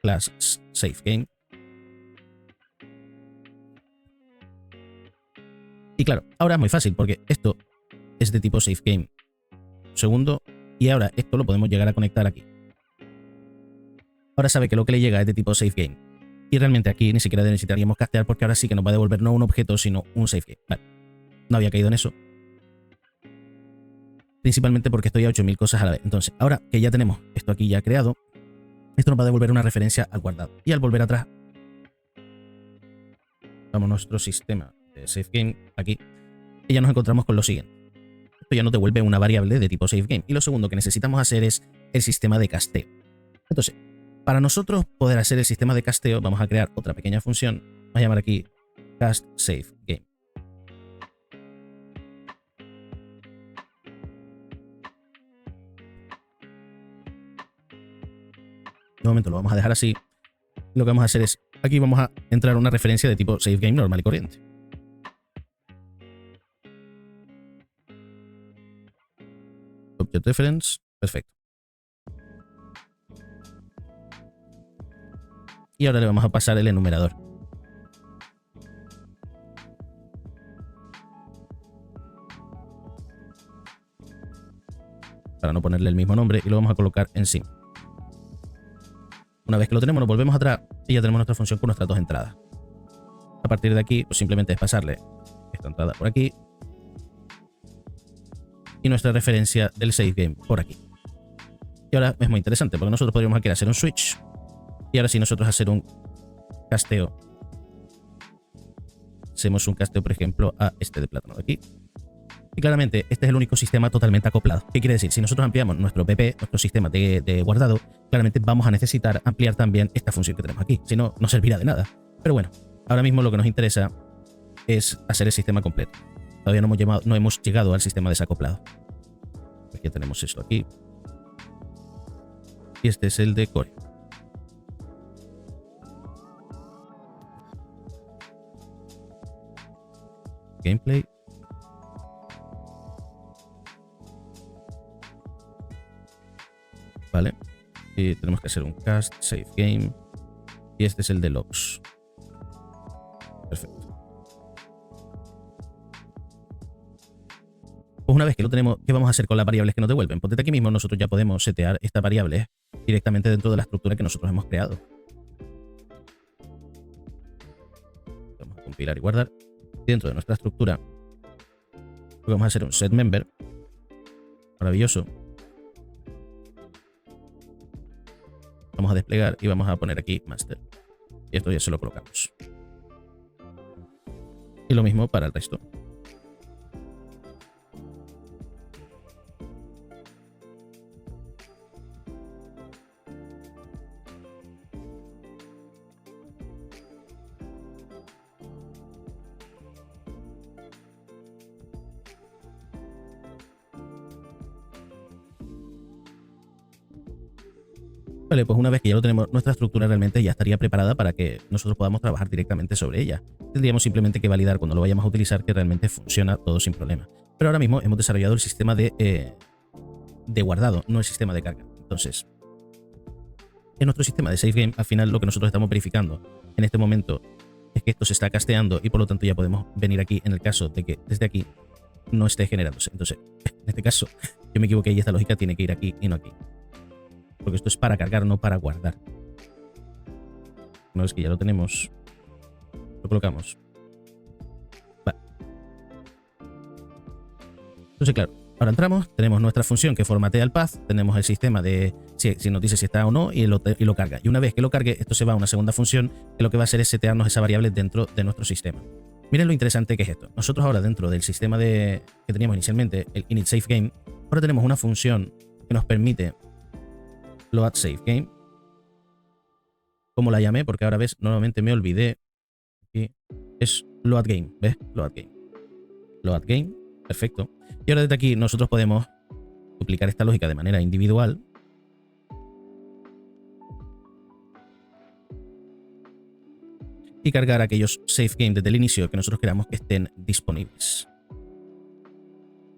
class SafeGame. Y claro, ahora es muy fácil porque esto es de tipo SafeGame. Segundo, y ahora esto lo podemos llegar a conectar aquí. Ahora sabe que lo que le llega es de tipo SafeGame. Y realmente aquí ni siquiera necesitaríamos castear porque ahora sí que nos va a devolver no un objeto, sino un SafeGame. Vale. No había caído en eso. Principalmente porque estoy a 8000 cosas a la vez. Entonces, ahora que ya tenemos esto aquí ya creado, esto nos va a devolver una referencia al guardado. Y al volver atrás, vamos a nuestro sistema de SafeGame aquí. Y ya nos encontramos con lo siguiente. Esto ya nos devuelve una variable de tipo SafeGame. Y lo segundo que necesitamos hacer es el sistema de casteo. Entonces, para nosotros poder hacer el sistema de casteo, vamos a crear otra pequeña función. Vamos a llamar aquí cast save game. De momento lo vamos a dejar así. Lo que vamos a hacer es, aquí vamos a entrar una referencia de tipo save game normal y corriente. Object reference, perfecto. Y ahora le vamos a pasar el enumerador. Para no ponerle el mismo nombre y lo vamos a colocar encima. Una vez que lo tenemos, nos volvemos atrás y ya tenemos nuestra función con nuestras dos entradas. A partir de aquí, pues simplemente es pasarle esta entrada por aquí y nuestra referencia del save game por aquí. Y ahora es muy interesante porque nosotros podríamos aquí hacer un switch. Y ahora si nosotros hacer un casteo, hacemos un casteo, por ejemplo, a este de plátano de aquí. Y claramente este es el único sistema totalmente acoplado. ¿Qué quiere decir? Si nosotros ampliamos nuestro PP, nuestro sistema de guardado, claramente vamos a necesitar ampliar también esta función que tenemos aquí. Si no, no servirá de nada. Pero bueno, ahora mismo lo que nos interesa es hacer el sistema completo. Todavía no hemos llegado al sistema desacoplado. Pues ya tenemos esto aquí. Y este es el de Core. Gameplay. Vale. Y tenemos que hacer un cast, save game. Y este es el de logs. Perfecto. Pues una vez que lo tenemos, ¿qué vamos a hacer con las variables que nos devuelven? Pues desde aquí mismo nosotros ya podemos setear estas variables directamente dentro de la estructura que nosotros hemos creado. Vamos a compilar y guardar. Y dentro de nuestra estructura vamos a hacer un setMember. Maravilloso. Vamos a desplegar y vamos a poner aquí master. Y esto ya se lo colocamos. Y lo mismo para el resto. Vale, pues una vez que ya lo tenemos, nuestra estructura realmente ya estaría preparada para que nosotros podamos trabajar directamente sobre ella. Tendríamos simplemente que validar cuando lo vayamos a utilizar que realmente funciona todo sin problema. Pero ahora mismo hemos desarrollado el sistema de guardado, no el sistema de carga. Entonces, en nuestro sistema de save game, al final lo que nosotros estamos verificando en este momento es que esto se está casteando y por lo tanto ya podemos venir aquí en el caso de que desde aquí no esté generándose. Entonces, en este caso, yo me equivoqué y esta lógica tiene que ir aquí y no aquí. Porque esto es para cargar, no para guardar. Una vez que ya lo tenemos, lo colocamos. Vale. Entonces, claro, ahora entramos, tenemos nuestra función que formatea el path, tenemos el sistema de si nos dice si está o no y lo carga. Y una vez que lo cargue, esto se va a una segunda función que lo que va a hacer es setearnos esa variable dentro de nuestro sistema. Miren lo interesante que es esto. Nosotros ahora dentro del sistema que teníamos inicialmente, el init save game, ahora tenemos una función que nos permite load save game, cómo la llamé, porque ahora ves, nuevamente me olvidé. Aquí es load game, ¿ves? Load game. Load game, perfecto. Y ahora desde aquí nosotros podemos duplicar esta lógica de manera individual. Y cargar aquellos save game desde el inicio que nosotros queramos que estén disponibles.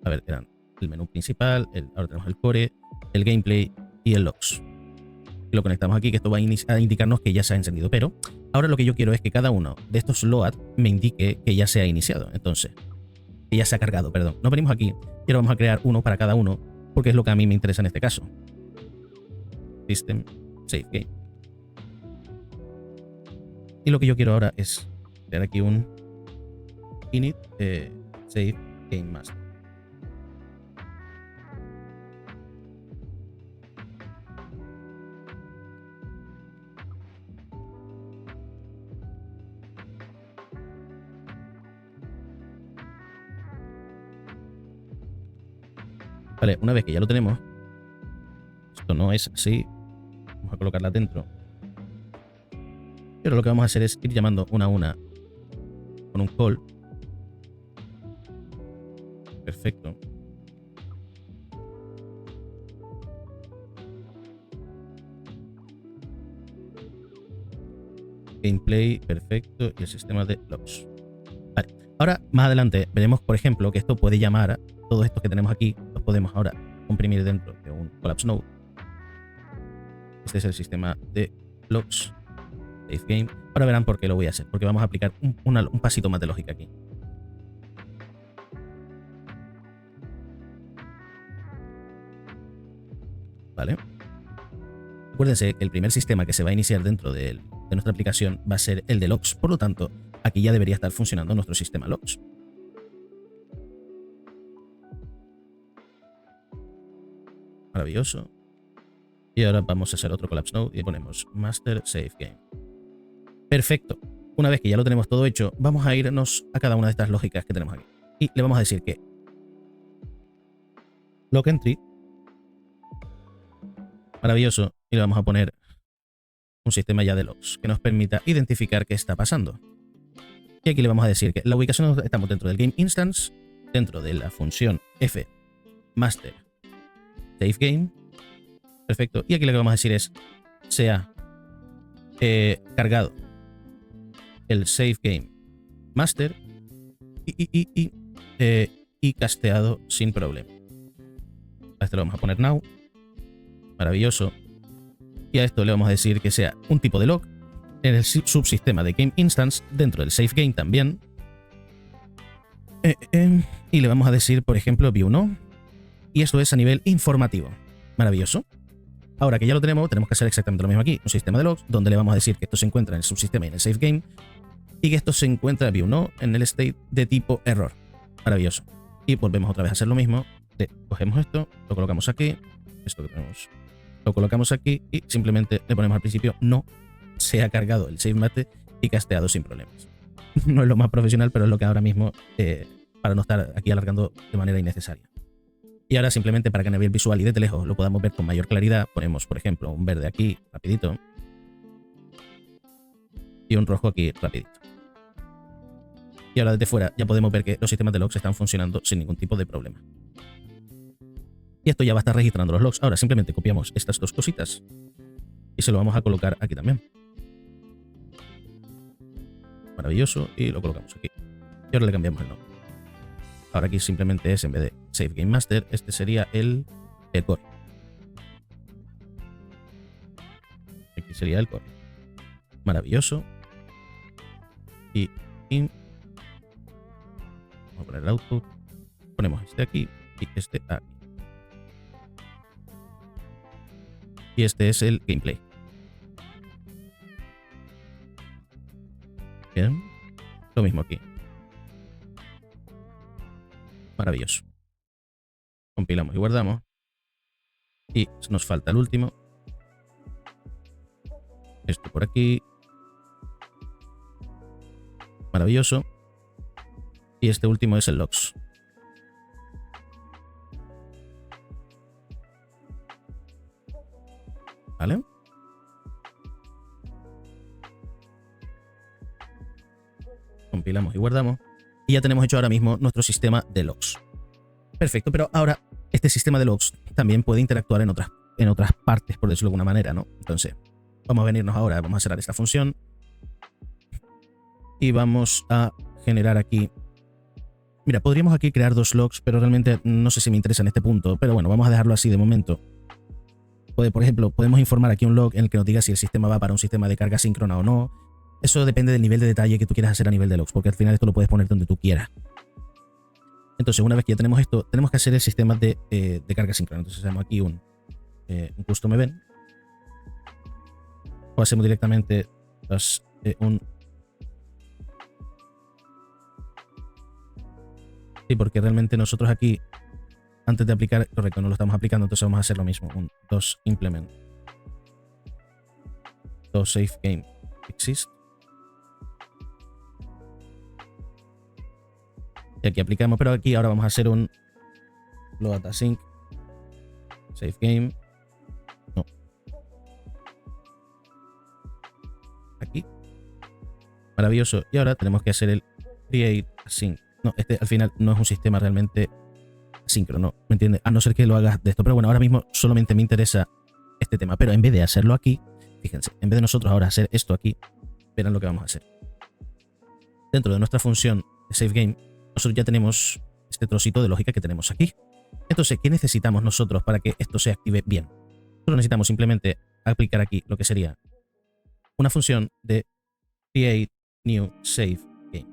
A ver, eran el menú principal, ahora tenemos el core, el gameplay y el logs. Y lo conectamos aquí, que esto va a indicarnos que ya se ha encendido. Pero ahora lo que yo quiero es que cada uno de estos load me indique que ya se ha iniciado. Entonces, que ya se ha cargado, perdón. Nos venimos aquí y ahora vamos a crear uno para cada uno, porque es lo que a mí me interesa en este caso. System, save game. Y lo que yo quiero ahora es crear aquí un init save game master. Vale, una vez que ya lo tenemos, esto no es así, vamos a colocarla dentro. Y ahora lo que vamos a hacer es ir llamando una a una con un call. Perfecto. Gameplay, perfecto. Y el sistema de logs. Vale. Ahora, más adelante, veremos, por ejemplo, que esto puede llamar a todos estos que tenemos aquí. Los podemos ahora comprimir dentro de un collapse node. Este es el sistema de logs. Save game. Ahora verán por qué lo voy a hacer. Porque vamos a aplicar un pasito más de lógica aquí. Vale. Acuérdense que el primer sistema que se va a iniciar dentro de nuestra aplicación va a ser el de logs. Por lo tanto, aquí ya debería estar funcionando nuestro sistema logs. Maravilloso. Y ahora vamos a hacer otro collapse node y ponemos master save game. Perfecto. Una vez que ya lo tenemos todo hecho, vamos a irnos a cada una de estas lógicas que tenemos aquí. Y le vamos a decir que log entry. Maravilloso. Y le vamos a poner un sistema ya de logs que nos permita identificar qué está pasando. Y aquí le vamos a decir que la ubicación estamos dentro del game instance, dentro de la función f master save game. Perfecto. Y aquí lo que vamos a decir es se ha cargado el save game master y casteado sin problema. A esto le vamos a poner now. Maravilloso. Y a esto le vamos a decir que sea un tipo de log en el subsistema de game instance dentro del save game también. Y le vamos a decir, por ejemplo, view no. Y esto es a nivel informativo. Maravilloso. Ahora que ya lo tenemos, tenemos que hacer exactamente lo mismo aquí. Un sistema de logs donde le vamos a decir que esto se encuentra en el subsistema y en el save game. Y que esto se encuentra view no en el state de tipo error. Maravilloso. Y volvemos otra vez a hacer lo mismo. Cogemos esto, lo colocamos aquí. Esto que tenemos lo colocamos aquí y simplemente le ponemos al principio no se ha cargado el save mate y casteado sin problemas. No es lo más profesional, pero es lo que ahora mismo, para no estar aquí alargando de manera innecesaria. Y ahora simplemente para que a nivel visual y desde lejos lo podamos ver con mayor claridad, ponemos, por ejemplo, un verde aquí rapidito y un rojo aquí rapidito. Y ahora desde fuera ya podemos ver que los sistemas de logs están funcionando sin ningún tipo de problema. Y esto ya va a estar registrando los logs. Ahora simplemente copiamos estas dos cositas y se lo vamos a colocar aquí también. Maravilloso. Y lo colocamos aquí. Y ahora le cambiamos el nombre. Ahora aquí simplemente es, en vez de Save Game Master, este sería el core. Aquí sería el core. Maravilloso. Y vamos a poner el output. Ponemos este aquí y este aquí. Y este es el gameplay. Bien. Lo mismo aquí. Maravilloso. Compilamos y guardamos. Y nos falta el último. Esto por aquí. Maravilloso. Y este último es el logs. ¿Vale? compilamos y guardamos. Y ya tenemos hecho ahora mismo nuestro sistema de logs. Perfecto, pero ahora este sistema de logs también puede interactuar en otras partes, por decirlo de alguna manera, ¿no? Entonces, vamos a venirnos ahora, vamos a cerrar esta función. Y vamos a generar aquí... Mira, podríamos aquí crear dos logs, pero realmente no sé si me interesa en este punto. Pero bueno, vamos a dejarlo así de momento. Por ejemplo, podemos informar aquí un log en el que nos diga si el sistema va para un sistema de carga síncrona o no. Eso depende del nivel de detalle que tú quieras hacer a nivel de logs, porque al final esto lo puedes poner donde tú quieras. Entonces, una vez que ya tenemos esto, tenemos que hacer el sistema de carga síncrona. Entonces, hacemos aquí un custom event. O hacemos directamente un... Sí, porque realmente nosotros aquí, antes de aplicar, correcto, no lo estamos aplicando, entonces vamos a hacer lo mismo. Un implement safegame exist. Y aquí aplicamos, pero aquí ahora vamos a hacer un load async safegame. No. Aquí. Maravilloso. Y ahora tenemos que hacer el create async. No, este al final no es un sistema realmente asíncrono, ¿me entiendes? A no ser que lo hagas de esto. Pero bueno, ahora mismo solamente me interesa este tema. Pero en vez de hacerlo aquí, fíjense, en vez de nosotros ahora hacer esto aquí, verán lo que vamos a hacer. Dentro de nuestra función de SaveGame, nosotros ya tenemos este trocito de lógica que tenemos aquí. Entonces, ¿qué necesitamos nosotros para que esto se active bien? Nosotros necesitamos simplemente aplicar aquí lo que sería una función de create new save game.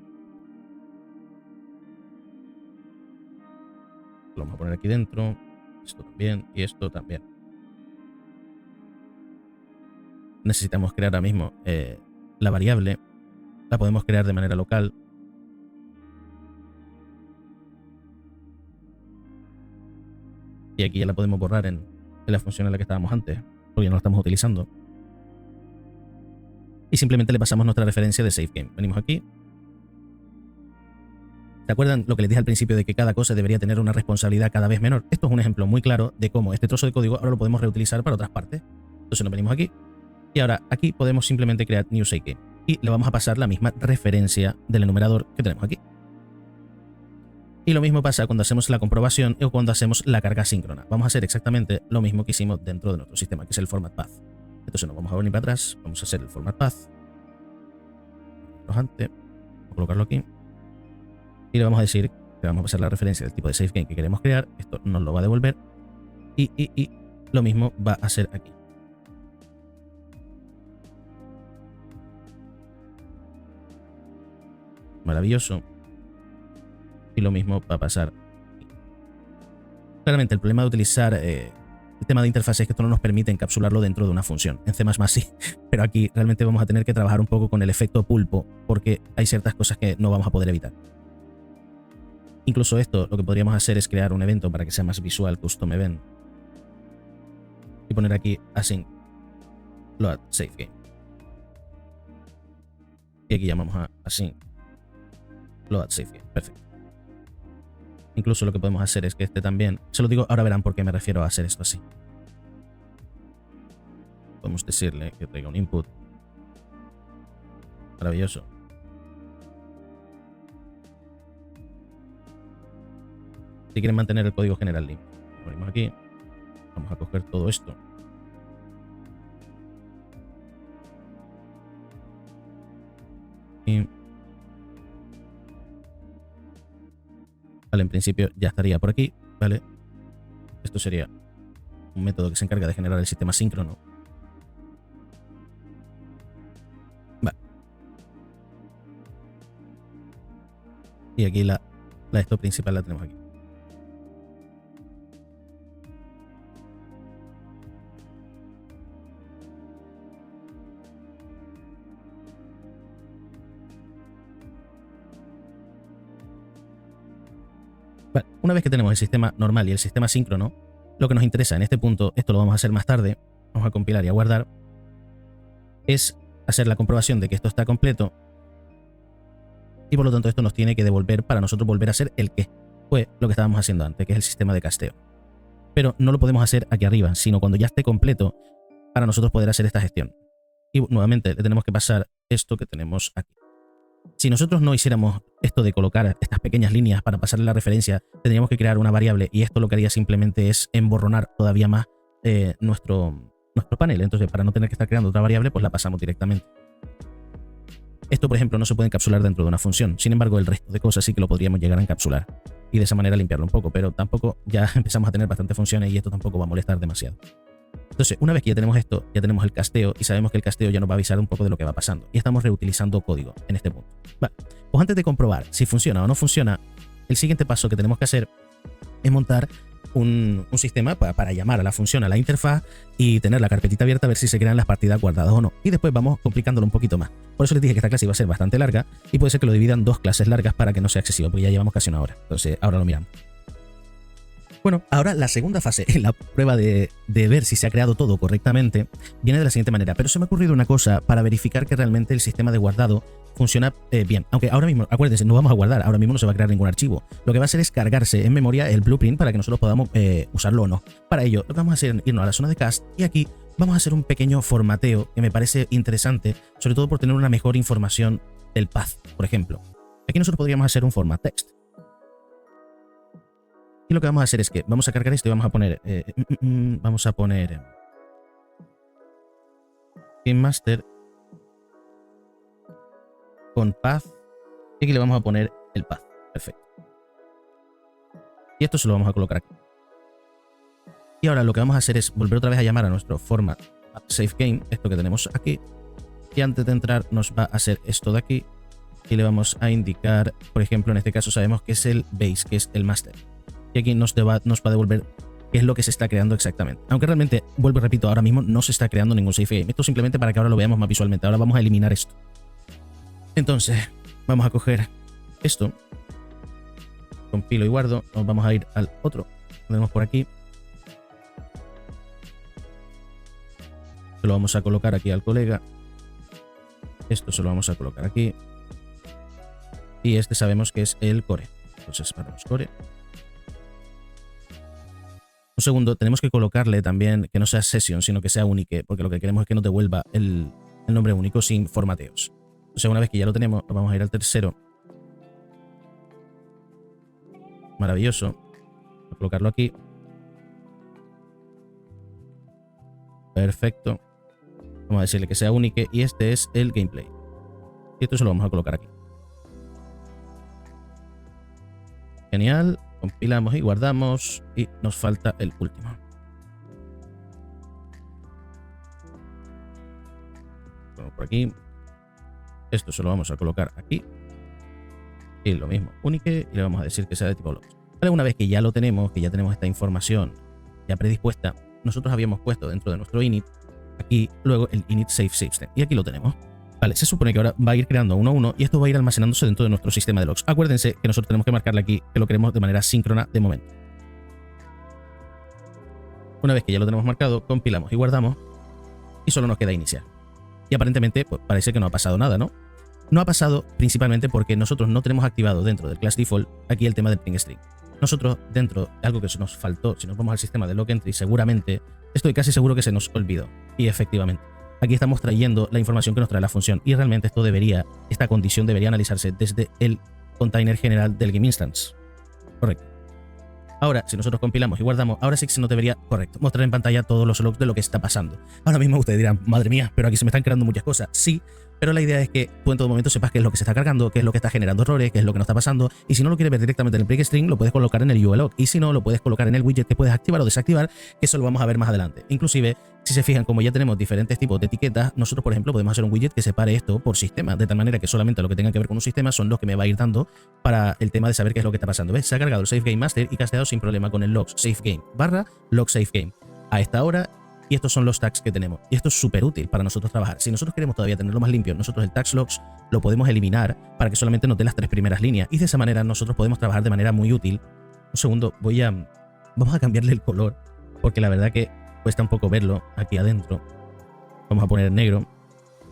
Lo vamos a poner aquí dentro, esto también y esto también. Necesitamos crear ahora mismo la variable, la podemos crear de manera local. Y aquí ya la podemos borrar en la función en la que estábamos antes, porque ya no la estamos utilizando. Y simplemente le pasamos nuestra referencia de SaveGame. Venimos aquí. ¿Se acuerdan lo que les dije al principio de que cada cosa debería tener una responsabilidad cada vez menor? Esto es un ejemplo muy claro de cómo este trozo de código ahora lo podemos reutilizar para otras partes. Entonces nos venimos aquí. Y ahora aquí podemos simplemente crear new SaveGame. Y le vamos a pasar la misma referencia del enumerador que tenemos aquí. Y lo mismo pasa cuando hacemos la comprobación o cuando hacemos la carga síncrona. Vamos a hacer exactamente lo mismo que hicimos dentro de nuestro sistema, que es el format path. Entonces nos vamos a venir para atrás, vamos a hacer el format path. Antes, vamos a colocarlo aquí. Y le vamos a decir que vamos a pasar la referencia del tipo de SaveGame que queremos crear. Esto nos lo va a devolver. Y lo mismo va a hacer aquí. Maravilloso. Y lo mismo va a pasar aquí. Claramente el problema de utilizar el tema de interfaz es que esto no nos permite encapsularlo dentro de una función. En C++ sí, pero aquí realmente vamos a tener que trabajar un poco con el efecto pulpo porque hay ciertas cosas que no vamos a poder evitar. Incluso esto, lo que podríamos hacer es crear un evento para que sea más visual, custom event. Y poner aquí async load save game. Y aquí llamamos a async load save game. Perfecto. Incluso lo que podemos hacer es que este también... Se lo digo, ahora verán por qué me refiero a hacer esto así. Podemos decirle que traiga un input. Maravilloso. Si quieren mantener el código general limpio, lo ponemos aquí. Vamos a coger todo esto. Y... Vale, en principio ya estaría por aquí, ¿vale? Esto sería un método que se encarga de generar el sistema síncrono. Vale. Y aquí la esto principal la tenemos aquí. Vale, una vez que tenemos el sistema normal y el sistema síncrono, lo que nos interesa en este punto, esto lo vamos a hacer más tarde, vamos a compilar y a guardar, es hacer la comprobación de que esto está completo y por lo tanto esto nos tiene que devolver para nosotros volver a hacer el que fue lo que estábamos haciendo antes, que es el sistema de casteo. Pero no lo podemos hacer aquí arriba, sino cuando ya esté completo para nosotros poder hacer esta gestión. Y nuevamente le tenemos que pasar esto que tenemos aquí. Si nosotros no hiciéramos esto de colocar estas pequeñas líneas para pasarle la referencia, tendríamos que crear una variable y esto lo que haría simplemente es emborronar todavía más nuestro panel. Entonces, para no tener que estar creando otra variable, pues la pasamos directamente. Esto, por ejemplo, no se puede encapsular dentro de una función. Sin embargo, el resto de cosas sí que lo podríamos llegar a encapsular y de esa manera limpiarlo un poco, pero tampoco ya empezamos a tener bastantes funciones y esto tampoco va a molestar demasiado. Entonces, una vez que ya tenemos esto, ya tenemos el casteo y sabemos que el casteo ya nos va a avisar un poco de lo que va pasando. Y estamos reutilizando código en este punto. Vale, pues antes de comprobar si funciona o no funciona, el siguiente paso que tenemos que hacer es montar un sistema para llamar a la función a la interfaz y tener la carpetita abierta a ver si se crean las partidas guardadas o no. Y después vamos complicándolo un poquito más. Por eso les dije que esta clase iba a ser bastante larga y puede ser que lo dividan dos clases largas para que no sea excesivo, porque ya llevamos casi una hora. Entonces, ahora lo miramos. Bueno, ahora la segunda fase, la prueba de ver si se ha creado todo correctamente, viene de la siguiente manera. Pero se me ha ocurrido una cosa para verificar que realmente el sistema de guardado funciona bien. Aunque ahora mismo, acuérdense, no vamos a guardar, ahora mismo no se va a crear ningún archivo. Lo que va a hacer es cargarse en memoria el blueprint para que nosotros podamos usarlo o no. Para ello, lo que vamos a hacer es irnos a la zona de cast y aquí vamos a hacer un pequeño formateo que me parece interesante, sobre todo por tener una mejor información del path, por ejemplo. Aquí nosotros podríamos hacer un format text. Y lo que vamos a hacer es que vamos a cargar esto y vamos a poner Game Master con path y aquí le vamos a poner el path. Perfecto. Y esto se lo vamos a colocar aquí. Y ahora lo que vamos a hacer es volver otra vez a llamar a nuestro format save game, esto que tenemos aquí. Y antes de entrar nos va a hacer esto de aquí y le vamos a indicar, por ejemplo, en este caso sabemos que es el base, que es el master. Y aquí nos va a devolver qué es lo que se está creando exactamente. Aunque realmente, vuelvo y repito, ahora mismo no se está creando ningún save game. Esto simplemente para que ahora lo veamos más visualmente. Ahora vamos a eliminar esto. Entonces, vamos a coger esto. Compilo y guardo. Nos vamos a ir al otro. Lo tenemos por aquí. Se lo vamos a colocar aquí al colega. Esto se lo vamos a colocar aquí. Y este sabemos que es el core. Entonces, ponemos core. Un segundo, tenemos que colocarle también que no sea session, sino que sea unique, porque lo que queremos es que nos devuelva el nombre único sin formateos. O sea, una vez que ya lo tenemos, vamos a ir al tercero. Maravilloso. Vamos a colocarlo aquí. Perfecto. Vamos a decirle que sea unique y este es el gameplay. Y esto se lo vamos a colocar aquí. Genial. Compilamos y guardamos y nos falta el último. Bueno, por aquí. Esto se lo vamos a colocar aquí. Y lo mismo, unique, y le vamos a decir que sea de tipo logs. Vale, una vez que ya lo tenemos, que ya tenemos esta información ya predispuesta, nosotros habíamos puesto dentro de nuestro init, aquí luego el init save system. Y aquí lo tenemos. Vale, se supone que ahora va a ir creando uno a uno y esto va a ir almacenándose dentro de nuestro sistema de logs. Acuérdense que nosotros tenemos que marcarle aquí que lo queremos de manera síncrona de momento. Una vez que ya lo tenemos marcado, compilamos y guardamos y solo nos queda iniciar. Y aparentemente pues, parece que no ha pasado nada, ¿no? No ha pasado principalmente porque nosotros no tenemos activado dentro del class default aquí el tema del print string. Nosotros dentro, algo que se nos faltó, si nos vamos al sistema de log entry, seguramente, estoy casi seguro que se nos olvidó. Y efectivamente. Aquí estamos trayendo la información que nos trae la función y realmente esta condición debería analizarse desde el container general del game instance. Correcto. Ahora, si nosotros compilamos y guardamos, ahora sí que se nos debería, correcto, mostrar en pantalla todos los logs de lo que está pasando. Ahora mismo ustedes dirán, madre mía, pero aquí se me están creando muchas cosas. Sí, pero la idea es que tú en todo momento sepas qué es lo que se está cargando, qué es lo que está generando errores, qué es lo que nos está pasando. Y si no lo quieres ver directamente en el print string, lo puedes colocar en el ULog. Y si no, lo puedes colocar en el widget que puedes activar o desactivar, que eso lo vamos a ver más adelante. Inclusive, si se fijan, como ya tenemos diferentes tipos de etiquetas, nosotros, por ejemplo, podemos hacer un widget que separe esto por sistema, de tal manera que solamente lo que tenga que ver con un sistema son los que me va a ir dando para el tema de saber qué es lo que está pasando. ¿Ves? Se ha cargado el Save Game Master y casteado sin problema con el logs Save Game / log Save Game. A esta hora. Y estos son los tags que tenemos. Y esto es súper útil para nosotros trabajar. Si nosotros queremos todavía tenerlo más limpio, nosotros el tags logs lo podemos eliminar para que solamente nos dé las 3 primeras líneas. Y de esa manera nosotros podemos trabajar de manera muy útil. Un segundo, vamos a cambiarle el color, porque la verdad que cuesta un poco verlo aquí adentro. Vamos a poner en negro.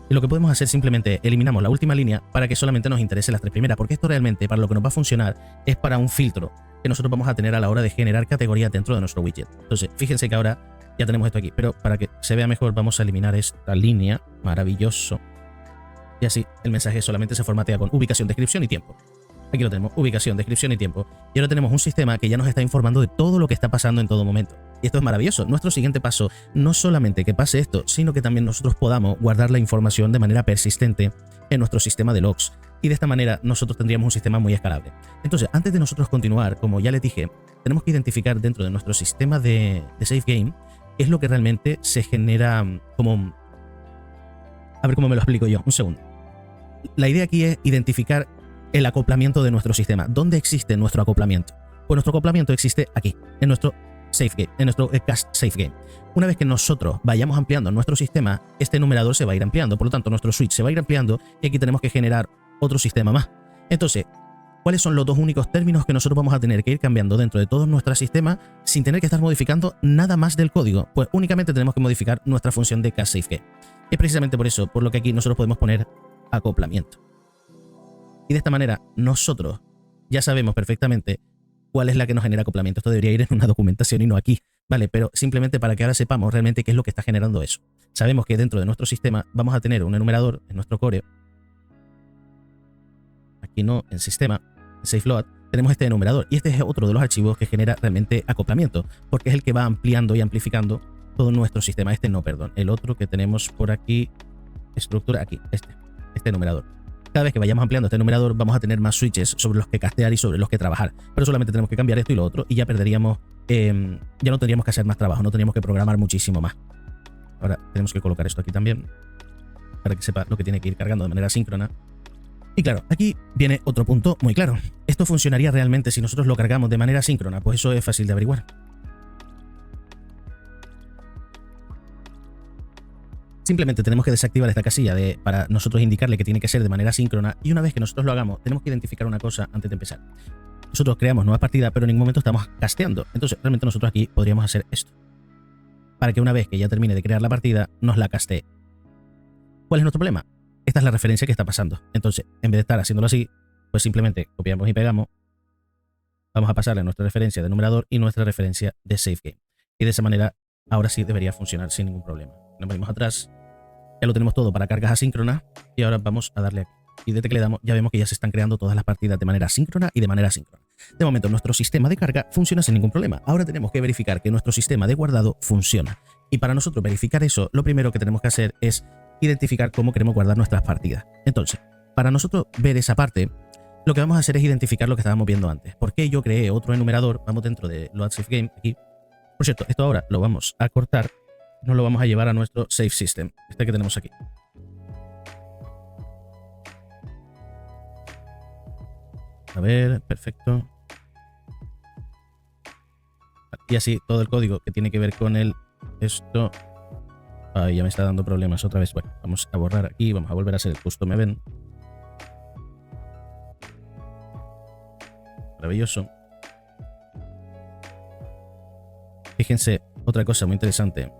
Y lo que podemos hacer simplemente eliminamos la última línea para que solamente nos interese las 3 primeras, porque esto realmente para lo que nos va a funcionar es para un filtro que nosotros vamos a tener a la hora de generar categorías dentro de nuestro widget. Entonces, fíjense que ahora ya tenemos esto aquí, pero para que se vea mejor vamos a eliminar esta línea. Maravilloso. Y así el mensaje solamente se formatea con ubicación, descripción y tiempo. Aquí lo tenemos, ubicación, descripción y tiempo. Y ahora tenemos un sistema que ya nos está informando de todo lo que está pasando en todo momento. Y esto es maravilloso. Nuestro siguiente paso, no solamente que pase esto, sino que también nosotros podamos guardar la información de manera persistente en nuestro sistema de logs. Y de esta manera nosotros tendríamos un sistema muy escalable. Entonces, antes de nosotros continuar, como ya les dije, tenemos que identificar dentro de nuestro sistema de Safe Game qué es lo que realmente se genera como... A ver cómo me lo explico yo. Un segundo. La idea aquí es identificar el acoplamiento de nuestro sistema. ¿Dónde existe nuestro acoplamiento? Pues nuestro acoplamiento existe aquí, en nuestro Safe Game, en nuestro Cast Safe Game. Una vez que nosotros vayamos ampliando nuestro sistema, este numerador se va a ir ampliando. Por lo tanto, nuestro switch se va a ir ampliando y aquí tenemos que generar otro sistema más. Entonces, ¿cuáles son los dos únicos términos que nosotros vamos a tener que ir cambiando dentro de todo nuestro sistema sin tener que estar modificando nada más del código? Pues únicamente tenemos que modificar nuestra función de Cast Safe Game. Y es precisamente por eso, por lo que aquí nosotros podemos poner acoplamiento. Y de esta manera nosotros ya sabemos perfectamente cuál es la que nos genera acoplamiento. Esto debería ir en una documentación y no aquí, ¿vale? Pero simplemente para que ahora sepamos realmente qué es lo que está generando eso. Sabemos que dentro de nuestro sistema vamos a tener un enumerador en nuestro core. Aquí no, en sistema, en SafeLoad, tenemos este enumerador. Y este es otro de los archivos que genera realmente acoplamiento, porque es el que va ampliando y amplificando todo nuestro sistema. Este no, perdón. El otro que tenemos por aquí, estructura, aquí, este enumerador. Cada vez que vayamos ampliando este numerador vamos a tener más switches sobre los que castear y sobre los que trabajar. Pero solamente tenemos que cambiar esto y lo otro y ya perderíamos, ya no tendríamos que hacer más trabajo, no tendríamos que programar muchísimo más. Ahora tenemos que colocar esto aquí también para que sepa lo que tiene que ir cargando de manera síncrona. Y claro, aquí viene otro punto muy claro. ¿Esto funcionaría realmente si nosotros lo cargamos de manera síncrona? Pues eso es fácil de averiguar. Simplemente tenemos que desactivar esta casilla para nosotros indicarle que tiene que ser de manera síncrona y una vez que nosotros lo hagamos tenemos que identificar una cosa antes de empezar. Nosotros creamos nueva partida pero en ningún momento estamos casteando. Entonces realmente nosotros aquí podríamos hacer esto. Para que una vez que ya termine de crear la partida nos la castee. ¿Cuál es nuestro problema? Esta es la referencia que está pasando. Entonces en vez de estar haciéndolo así, pues simplemente copiamos y pegamos. Vamos a pasarle nuestra referencia de numerador y nuestra referencia de Safe Game. Y de esa manera ahora sí debería funcionar sin ningún problema. Nos venimos atrás. Ya lo tenemos todo para cargas asíncronas y ahora vamos a darle aquí. Y desde que le damos ya vemos que ya se están creando todas las partidas de manera síncrona y de manera asíncrona. De momento nuestro sistema de carga funciona sin ningún problema. Ahora tenemos que verificar que nuestro sistema de guardado funciona. Y para nosotros verificar eso, lo primero que tenemos que hacer es identificar cómo queremos guardar nuestras partidas. Entonces, para nosotros ver esa parte, lo que vamos a hacer es identificar lo que estábamos viendo antes. ¿Por qué yo creé otro enumerador? Vamos dentro de Load Safe Game aquí. Por cierto, esto ahora lo vamos a cortar. Nos lo vamos a llevar a nuestro Safe System, este que tenemos aquí. A ver, perfecto. Y así todo el código que tiene que ver con esto. Ay, ya me está dando problemas otra vez. Bueno, vamos a borrar aquí, vamos a volver a hacer el custom event. Maravilloso. Fíjense, otra cosa muy interesante.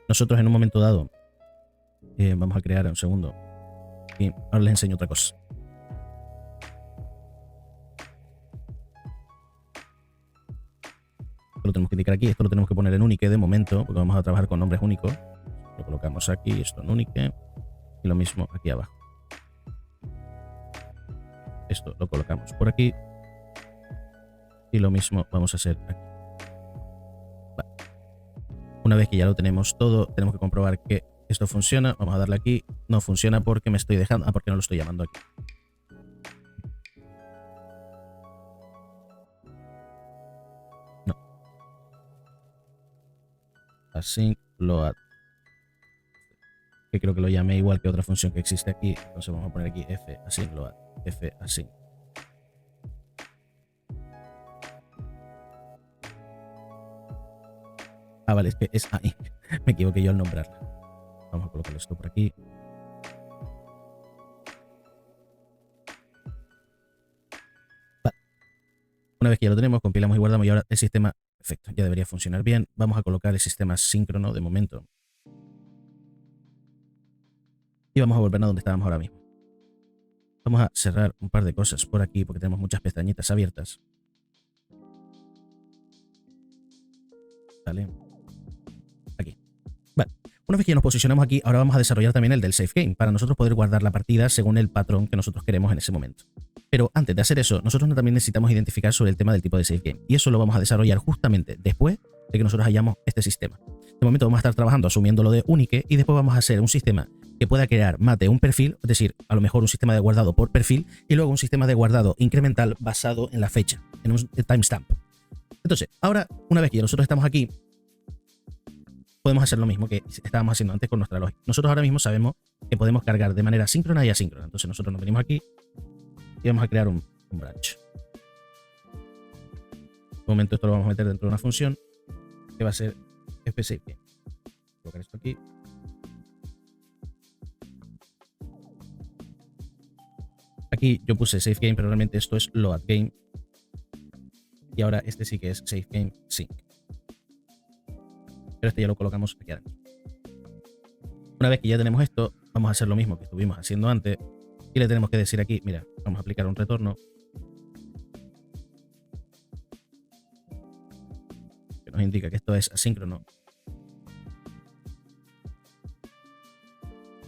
Nosotros en un momento dado vamos a crear un segundo y ahora les enseño otra cosa. Esto lo tenemos que indicar aquí, esto lo tenemos que poner en Unique de momento porque vamos a trabajar con nombres únicos. Lo colocamos aquí, esto en Unique y lo mismo aquí abajo. Esto lo colocamos por aquí y lo mismo vamos a hacer aquí. Una vez que ya lo tenemos todo, tenemos que comprobar que esto funciona. Vamos a darle aquí. No funciona porque me estoy dejando. Ah, porque no lo estoy llamando aquí. No. Async load. Que creo que lo llamé igual que otra función que existe aquí. Entonces vamos a poner aquí f async load. F async. Ah, vale, es que es ahí. Me equivoqué yo al nombrarla. Vamos a colocar esto por aquí. Vale. Una vez que ya lo tenemos, compilamos y guardamos y ahora el sistema, perfecto, ya debería funcionar bien. Vamos a colocar el sistema síncrono de momento. Y vamos a volver a donde estábamos ahora mismo. Vamos a cerrar un par de cosas por aquí porque tenemos muchas pestañitas abiertas. Vale. Aquí. Vale. Una vez que ya nos posicionamos aquí, ahora vamos a desarrollar también el del save game, para nosotros poder guardar la partida según el patrón que nosotros queremos en ese momento. Pero antes de hacer eso, nosotros también necesitamos identificar sobre el tema del tipo de save game. Y eso lo vamos a desarrollar justamente después de que nosotros hayamos este sistema. De momento vamos a estar trabajando asumiendo lo de Unique y después vamos a hacer un sistema que pueda crear más de un perfil, es decir, a lo mejor un sistema de guardado por perfil y luego un sistema de guardado incremental basado en la fecha, en un timestamp. Entonces, ahora, una vez que ya nosotros estamos aquí, podemos hacer lo mismo que estábamos haciendo antes con nuestra lógica. Nosotros ahora mismo sabemos que podemos cargar de manera síncrona y asíncrona. Entonces nosotros nos venimos aquí y vamos a crear un branch. De momento esto lo vamos a meter dentro de una función que va a ser fsavegame. Voy a colocar esto aquí. Aquí yo puse savegame, pero realmente esto es loadgame. Y ahora este sí que es savegame sync. Pero este ya lo colocamos aquí arriba. Una vez que ya tenemos esto, vamos a hacer lo mismo que estuvimos haciendo antes. Y le tenemos que decir aquí, mira, vamos a aplicar un retorno. Que nos indica que esto es asíncrono.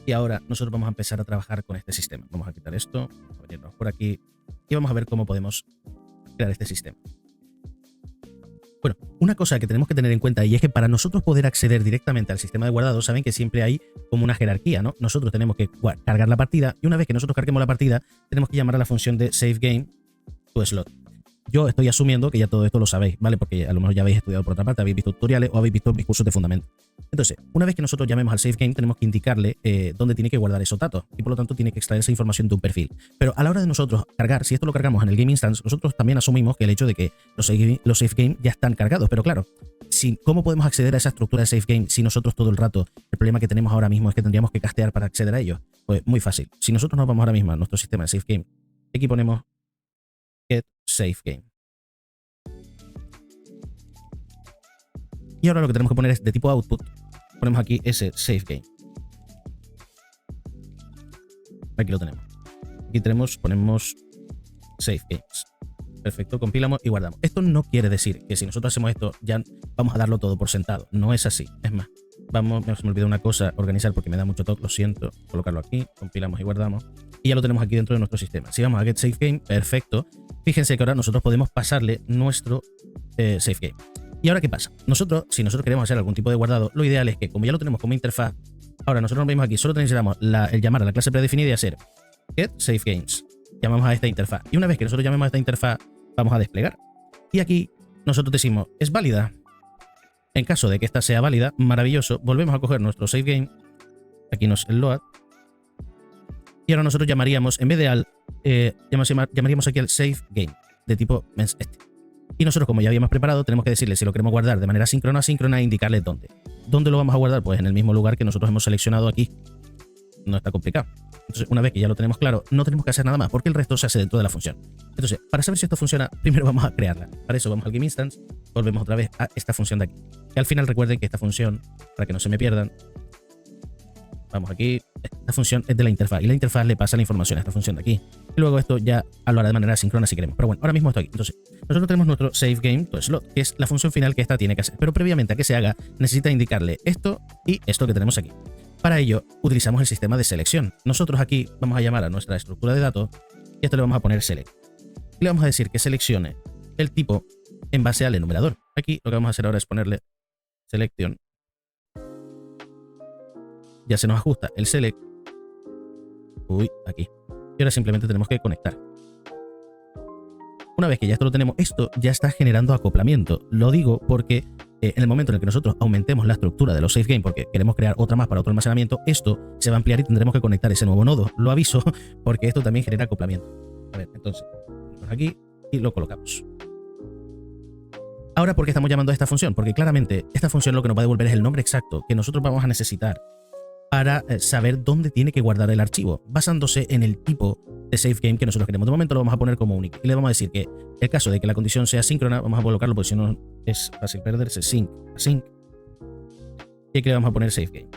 Y ahora nosotros vamos a empezar a trabajar con este sistema. Vamos a quitar esto, vamos a venirnos por aquí y vamos a ver cómo podemos crear este sistema. Bueno, una cosa que tenemos que tener en cuenta y es que para nosotros poder acceder directamente al sistema de guardado, saben que siempre hay como una jerarquía, ¿no? Nosotros tenemos que cargar la partida y una vez que nosotros carguemos la partida, tenemos que llamar a la función de savegame to slot. Yo estoy asumiendo que ya todo esto lo sabéis, ¿vale? Porque a lo mejor ya habéis estudiado por otra parte, habéis visto tutoriales o habéis visto mis cursos de fundamento. Entonces, una vez que nosotros llamemos al savegame, tenemos que indicarle dónde tiene que guardar esos datos y por lo tanto tiene que extraer esa información de un perfil. Pero a la hora de nosotros cargar, si esto lo cargamos en el game instance, nosotros también asumimos que el hecho de que los savegame ya están cargados. Pero claro, ¿cómo podemos acceder a esa estructura de savegame si nosotros todo el rato, el problema que tenemos ahora mismo es que tendríamos que castear para acceder a ellos? Pues muy fácil. Si nosotros nos vamos ahora mismo a nuestro sistema de savegame, aquí ponemos get savegame. Y ahora lo que tenemos que poner es de tipo output. Ponemos aquí ese savegame. Aquí lo tenemos. Aquí ponemos savegames. Perfecto, compilamos y guardamos. Esto no quiere decir que si nosotros hacemos esto ya vamos a darlo todo por sentado. No es así. Es más, se me olvidó una cosa, organizar porque me da mucho toque, lo siento. Colocarlo aquí, compilamos y guardamos. Y ya lo tenemos aquí dentro de nuestro sistema. Si vamos a get savegame, perfecto. Fíjense que ahora nosotros podemos pasarle nuestro savegame. ¿Y ahora qué pasa? Si nosotros queremos hacer algún tipo de guardado, lo ideal es que, como ya lo tenemos como interfaz, ahora nosotros nos vemos aquí, solo necesitamos el llamar a la clase predefinida y hacer get savegames. Llamamos a esta interfaz. Y una vez que nosotros llamemos a esta interfaz, vamos a desplegar. Y aquí nosotros decimos, ¿es válida? En caso de que esta sea válida, maravilloso, volvemos a coger nuestro savegame. Aquí nos el load. Y ahora nosotros llamaríamos, en vez de llamaríamos aquí al savegame, de tipo este. Y nosotros, como ya habíamos preparado, tenemos que decirle si lo queremos guardar de manera síncrona o asíncrona e indicarle dónde. ¿Dónde lo vamos a guardar? Pues en el mismo lugar que nosotros hemos seleccionado aquí. No está complicado. Entonces, una vez que ya lo tenemos claro, no tenemos que hacer nada más, porque el resto se hace dentro de la función. Entonces, para saber si esto funciona, primero vamos a crearla. Para eso vamos al game instance, volvemos otra vez a esta función de aquí. Y al final recuerden que esta función, para que no se me pierdan, vamos aquí, esta función es de la interfaz y la interfaz le pasa la información a esta función de aquí. Y luego esto ya lo hará de manera síncrona si queremos. Pero bueno, ahora mismo esto aquí. Entonces, nosotros tenemos nuestro savegame to slot, que es la función final que esta tiene que hacer. Pero previamente a que se haga, necesita indicarle esto y esto que tenemos aquí. Para ello, utilizamos el sistema de selección. Nosotros aquí vamos a llamar a nuestra estructura de datos y esto le vamos a poner select. Y le vamos a decir que seleccione el tipo en base al enumerador. Aquí lo que vamos a hacer ahora es ponerle selection. Ya se nos ajusta el select. Uy, aquí. Y ahora simplemente tenemos que conectar. Una vez que ya esto lo tenemos, esto ya está generando acoplamiento. Lo digo porque en el momento en el que nosotros aumentemos la estructura de los savegame porque queremos crear otra más para otro almacenamiento, esto se va a ampliar y tendremos que conectar ese nuevo nodo. Lo aviso porque esto también genera acoplamiento. A ver, entonces, ponemos aquí y lo colocamos. Ahora, ¿por qué estamos llamando a esta función? Porque claramente esta función lo que nos va a devolver es el nombre exacto que nosotros vamos a necesitar para saber dónde tiene que guardar el archivo, basándose en el tipo de savegame que nosotros queremos. De momento lo vamos a poner como único y le vamos a decir que en el caso de que la condición sea síncrona, vamos a colocarlo porque si no es fácil perderse, sync a sync, y aquí le vamos a poner savegame.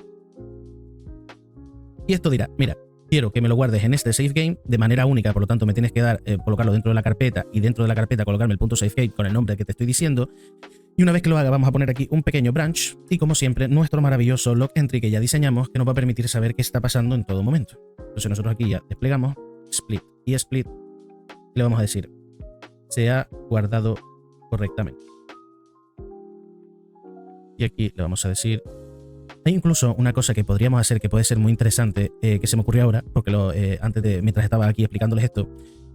Y esto dirá, mira, quiero que me lo guardes en este savegame de manera única, por lo tanto me tienes que dar, colocarlo dentro de la carpeta y dentro de la carpeta colocarme el punto savegame con el nombre que te estoy diciendo. Y una vez que lo haga, vamos a poner aquí un pequeño branch y, como siempre, nuestro maravilloso log entry que ya diseñamos, que nos va a permitir saber qué está pasando en todo momento. Entonces nosotros aquí ya desplegamos split y split y le vamos a decir se ha guardado correctamente. Y aquí le vamos a decir... Hay incluso una cosa que podríamos hacer que puede ser muy interesante, que se me ocurrió ahora, porque mientras estaba aquí explicándoles esto,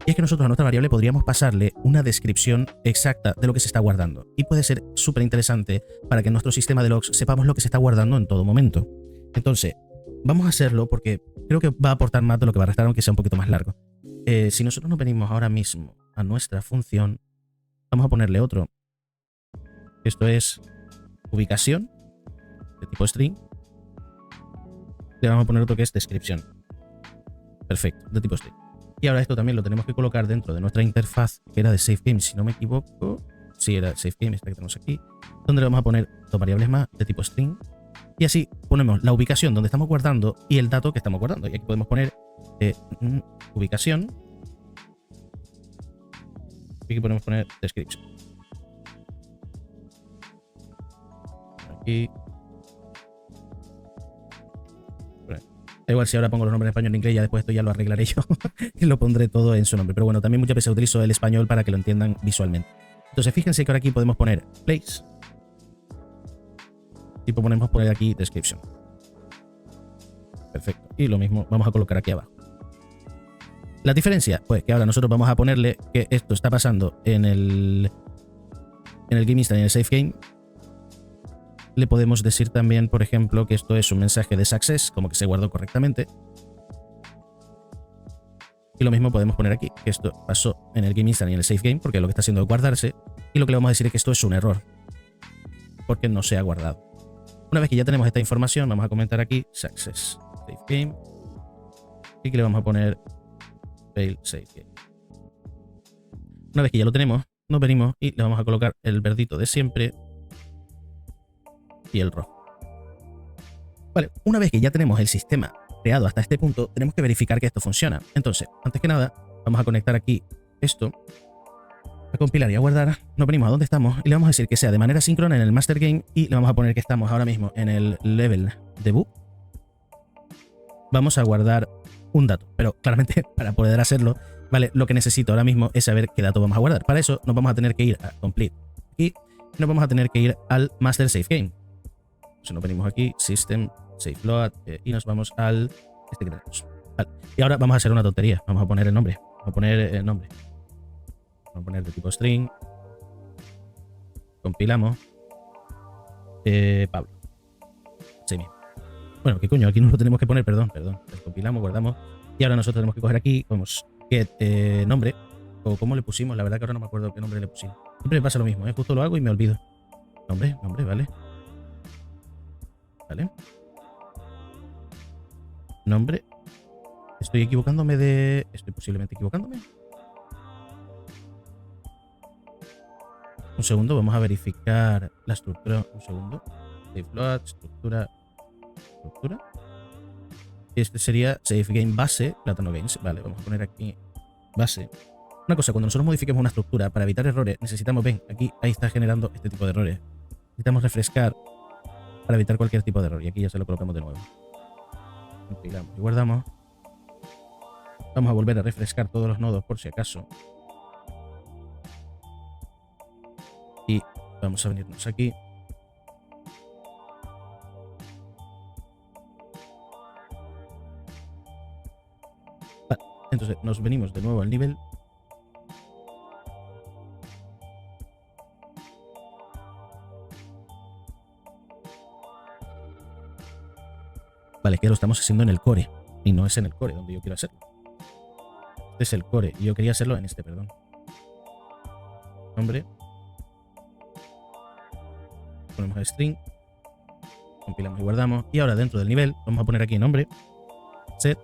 y es que nosotros a nuestra variable podríamos pasarle una descripción exacta de lo que se está guardando. Y puede ser súper interesante para que en nuestro sistema de logs sepamos lo que se está guardando en todo momento. Entonces, vamos a hacerlo porque creo que va a aportar más de lo que va a restar, aunque sea un poquito más largo. Si nosotros nos venimos ahora mismo a nuestra función, vamos a ponerle otro. Esto es ubicación de tipo string. Le vamos a poner otro que es descripción. Perfecto, de tipo string. Y ahora esto también lo tenemos que colocar dentro de nuestra interfaz, que era de SafeGame, si no me equivoco. Sí, era SafeGame, esta que tenemos aquí. Donde le vamos a poner dos variables más de tipo string. Y así ponemos la ubicación donde estamos guardando y el dato que estamos guardando. Y aquí podemos poner ubicación. Y aquí podemos poner description. Aquí. Da igual si ahora pongo los nombres en español y en inglés, ya después esto ya lo arreglaré yo y lo pondré todo en su nombre. Pero bueno, también muchas veces utilizo el español para que lo entiendan visualmente. Entonces fíjense que ahora aquí podemos poner place y podemos poner aquí description. Perfecto. Y lo mismo vamos a colocar aquí abajo. La diferencia, pues que ahora nosotros vamos a ponerle que esto está pasando en el Game Instant y en el Safe Game. Le podemos decir también, por ejemplo, que esto es un mensaje de success, como que se guardó correctamente. Y lo mismo podemos poner aquí, que esto pasó en el Game Instant y en el Safe Game, porque lo que está haciendo es guardarse. Y lo que le vamos a decir es que esto es un error, porque no se ha guardado. Una vez que ya tenemos esta información, vamos a comentar aquí success Safe Game. Y que le vamos a poner fail Safe Game. Una vez que ya lo tenemos, nos venimos y le vamos a colocar el verdito de siempre y el rojo. Vale, una vez que ya tenemos el sistema creado hasta este punto, tenemos que verificar que esto funciona. Entonces, antes que nada, vamos a conectar aquí esto, a compilar y a guardar. Nos venimos a donde estamos y le vamos a decir que sea de manera síncrona en el master game y le vamos a poner que estamos ahora mismo en el level debug. Vamos a guardar un dato, pero claramente para poder hacerlo, vale, lo que necesito ahora mismo es saber qué dato vamos a guardar. Para eso nos vamos a tener que ir a complete y nos vamos a tener que ir al master safe game. Entonces nos venimos aquí, System, Safe Load, y nos vamos al este que tenemos. Vale. Y ahora vamos a hacer una tontería. Vamos a poner el nombre. Vamos a poner el nombre. Vamos a poner de tipo string. Compilamos. Pablo. Sí, mismo. Bueno, ¿qué coño? Aquí no lo tenemos que poner, perdón. Compilamos, guardamos. Y ahora nosotros tenemos que coger aquí, vamos, get nombre. O cómo le pusimos, la verdad que ahora no me acuerdo qué nombre le pusimos. Siempre me pasa lo mismo, justo lo hago y me olvido. Nombre, vale. Vale. Nombre. Estoy equivocándome de... Estoy posiblemente equivocándome. Un segundo, vamos a verificar la estructura. Un segundo. Safe Load, estructura. Este sería Safe Game base, Plátano Games. Vale, vamos a poner aquí base. Una cosa, cuando nosotros modifiquemos una estructura para evitar errores, necesitamos, ven, aquí, ahí está generando este tipo de errores. Necesitamos refrescar para evitar cualquier tipo de error. Y aquí ya se lo colocamos de nuevo. Compilamos y guardamos. Vamos a volver a refrescar todos los nodos por si acaso. Y vamos a venirnos aquí. Vale, entonces nos venimos de nuevo al nivel. Vale, que lo estamos haciendo en el core. Y no es en el core donde yo quiero hacerlo. Este es el core. Y yo quería hacerlo en este, perdón. Nombre. Ponemos el string. Compilamos y guardamos. Y ahora dentro del nivel vamos a poner aquí nombre. Set.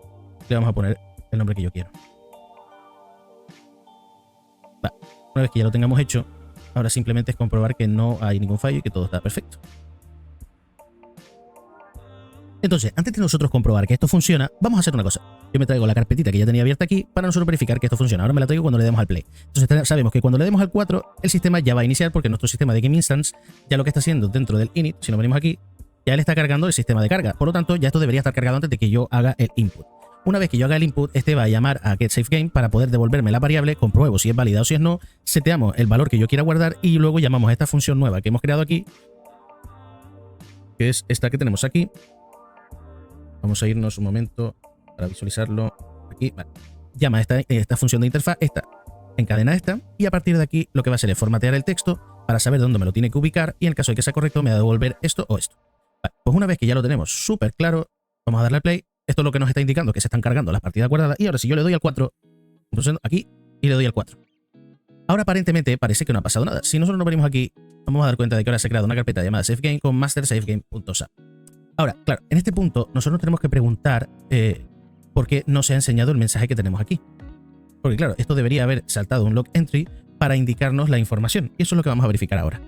Le vamos a poner el nombre que yo quiero. Vale. Una vez que ya lo tengamos hecho, ahora simplemente es comprobar que no hay ningún fallo y que todo está perfecto. Entonces, antes de nosotros comprobar que esto funciona, vamos a hacer una cosa. Yo me traigo la carpetita que ya tenía abierta aquí para nosotros verificar que esto funciona. Ahora me la traigo cuando le demos al play. Entonces sabemos que cuando le demos al 4, el sistema ya va a iniciar porque nuestro sistema de Game Instance ya lo que está haciendo dentro del init, si nos venimos aquí, ya él está cargando el sistema de carga. Por lo tanto, ya esto debería estar cargado antes de que yo haga el input. Una vez que yo haga el input, este va a llamar a getSafeGame para poder devolverme la variable, compruebo si es válida o si es no, seteamos el valor que yo quiera guardar y luego llamamos a esta función nueva que hemos creado aquí, que es esta que tenemos aquí. Vamos a irnos un momento para visualizarlo aquí. Vale. Llama esta función de interfaz, esta encadena esta, y a partir de aquí lo que va a hacer es formatear el texto para saber dónde me lo tiene que ubicar y en el caso de que sea correcto me va a devolver esto o esto. Vale. Pues una vez que ya lo tenemos súper claro, vamos a darle al play. Esto es lo que nos está indicando que se están cargando las partidas guardadas. Y ahora si yo le doy al 4, entonces aquí y le doy al 4. Ahora aparentemente parece que no ha pasado nada. Si nosotros nos venimos aquí, vamos a dar cuenta de que ahora se ha creado una carpeta llamada SafeGame con mastersafegame.sap. Ahora, claro, en este punto nosotros tenemos que preguntar por qué no se ha enseñado el mensaje que tenemos aquí. Porque claro, esto debería haber saltado un log entry para indicarnos la información. Y eso es lo que vamos a verificar ahora.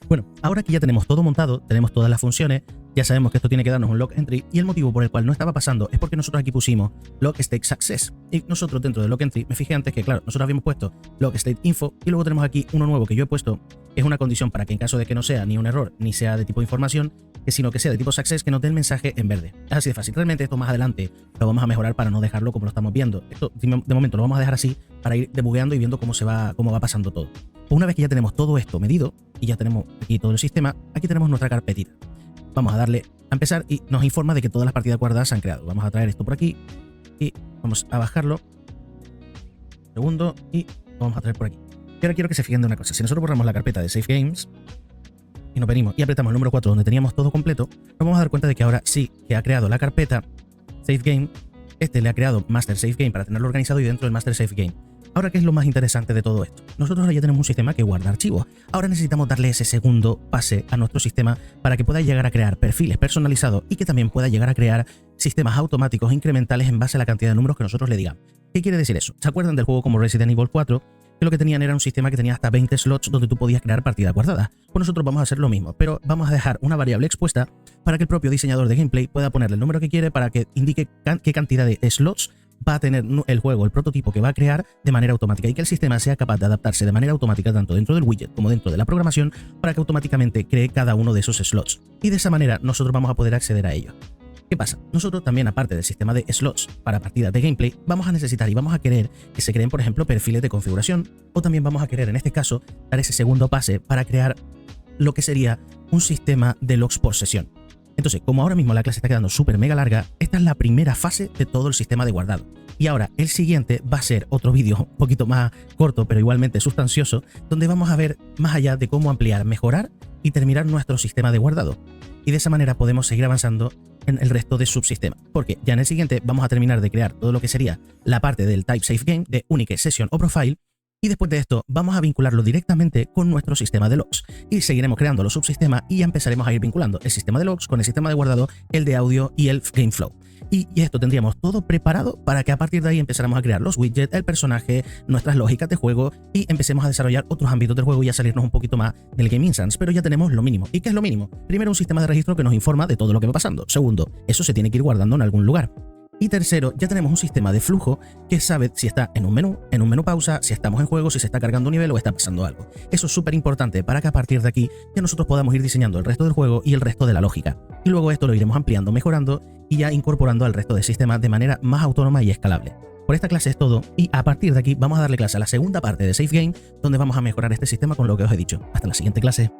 Bueno, ahora que ya tenemos todo montado, tenemos todas las funciones, ya sabemos que esto tiene que darnos un log entry y el motivo por el cual no estaba pasando es porque nosotros aquí pusimos log state success. Y nosotros dentro de log entry, me fijé antes que claro, nosotros habíamos puesto log state info y luego tenemos aquí uno nuevo que yo he puesto, que es una condición para que en caso de que no sea ni un error ni sea de tipo información, sino que sea de tipo success, que nos dé el mensaje en verde. Es así de fácil. Realmente esto más adelante lo vamos a mejorar para no dejarlo como lo estamos viendo. Esto de momento lo vamos a dejar así para ir debugueando y viendo cómo va pasando todo. Pues una vez que ya tenemos todo esto medido y ya tenemos aquí todo el sistema, aquí tenemos nuestra carpetita. Vamos a darle a empezar y nos informa de que todas las partidas guardadas se han creado. Vamos a traer esto por aquí y vamos a bajarlo. Un segundo y lo vamos a traer por aquí. Y ahora quiero que se fijen de una cosa. Si nosotros borramos la carpeta de Safe Games y nos venimos y apretamos el número 4 donde teníamos todo completo, nos vamos a dar cuenta de que ahora sí que ha creado la carpeta Safe Game. Este le ha creado Master Safe Game para tenerlo organizado y dentro del Master Safe Game. Ahora, ¿qué es lo más interesante de todo esto? Nosotros ahora ya tenemos un sistema que guarda archivos. Ahora necesitamos darle ese segundo pase a nuestro sistema para que pueda llegar a crear perfiles personalizados y que también pueda llegar a crear sistemas automáticos incrementales en base a la cantidad de números que nosotros le digamos. ¿Qué quiere decir eso? ¿Se acuerdan del juego como Resident Evil 4? Que lo que tenían era un sistema que tenía hasta 20 slots donde tú podías crear partidas guardadas. Pues nosotros vamos a hacer lo mismo, pero vamos a dejar una variable expuesta para que el propio diseñador de gameplay pueda ponerle el número que quiere para que indique qué cantidad de slots va a tener el juego, el prototipo que va a crear de manera automática y que el sistema sea capaz de adaptarse de manera automática tanto dentro del widget como dentro de la programación para que automáticamente cree cada uno de esos slots. Y de esa manera nosotros vamos a poder acceder a ello. ¿Qué pasa? Nosotros también, aparte del sistema de slots para partidas de gameplay, vamos a necesitar y vamos a querer que se creen, por ejemplo, perfiles de configuración, o también vamos a querer, en este caso, dar ese segundo pase para crear lo que sería un sistema de logs por sesión. Entonces, como ahora mismo la clase está quedando súper mega larga, esta es la primera fase de todo el sistema de guardado. Y ahora el siguiente va a ser otro vídeo un poquito más corto, pero igualmente sustancioso, donde vamos a ver más allá de cómo ampliar, mejorar y terminar nuestro sistema de guardado. Y de esa manera podemos seguir avanzando en el resto de subsistemas. Porque ya en el siguiente vamos a terminar de crear todo lo que sería la parte del Type Safe Game, de Unique Session o Profile. Y después de esto vamos a vincularlo directamente con nuestro sistema de logs. Y seguiremos creando los subsistemas y ya empezaremos a ir vinculando el sistema de logs con el sistema de guardado, el de audio y el GameFlow. Y esto tendríamos todo preparado para que a partir de ahí empezáramos a crear los widgets, el personaje, nuestras lógicas de juego y empecemos a desarrollar otros ámbitos del juego y a salirnos un poquito más del Game Instance. Pero ya tenemos lo mínimo. ¿Y qué es lo mínimo? Primero, un sistema de registro que nos informa de todo lo que va pasando. Segundo, eso se tiene que ir guardando en algún lugar. Y tercero, ya tenemos un sistema de flujo que sabe si está en un menú pausa, si estamos en juego, si se está cargando un nivel o está pasando algo. Eso es súper importante para que a partir de aquí ya nosotros podamos ir diseñando el resto del juego y el resto de la lógica. Y luego esto lo iremos ampliando, mejorando y ya incorporando al resto del sistema de manera más autónoma y escalable. Por esta clase es todo y a partir de aquí vamos a darle clase a la segunda parte de Safe Game donde vamos a mejorar este sistema con lo que os he dicho. Hasta la siguiente clase.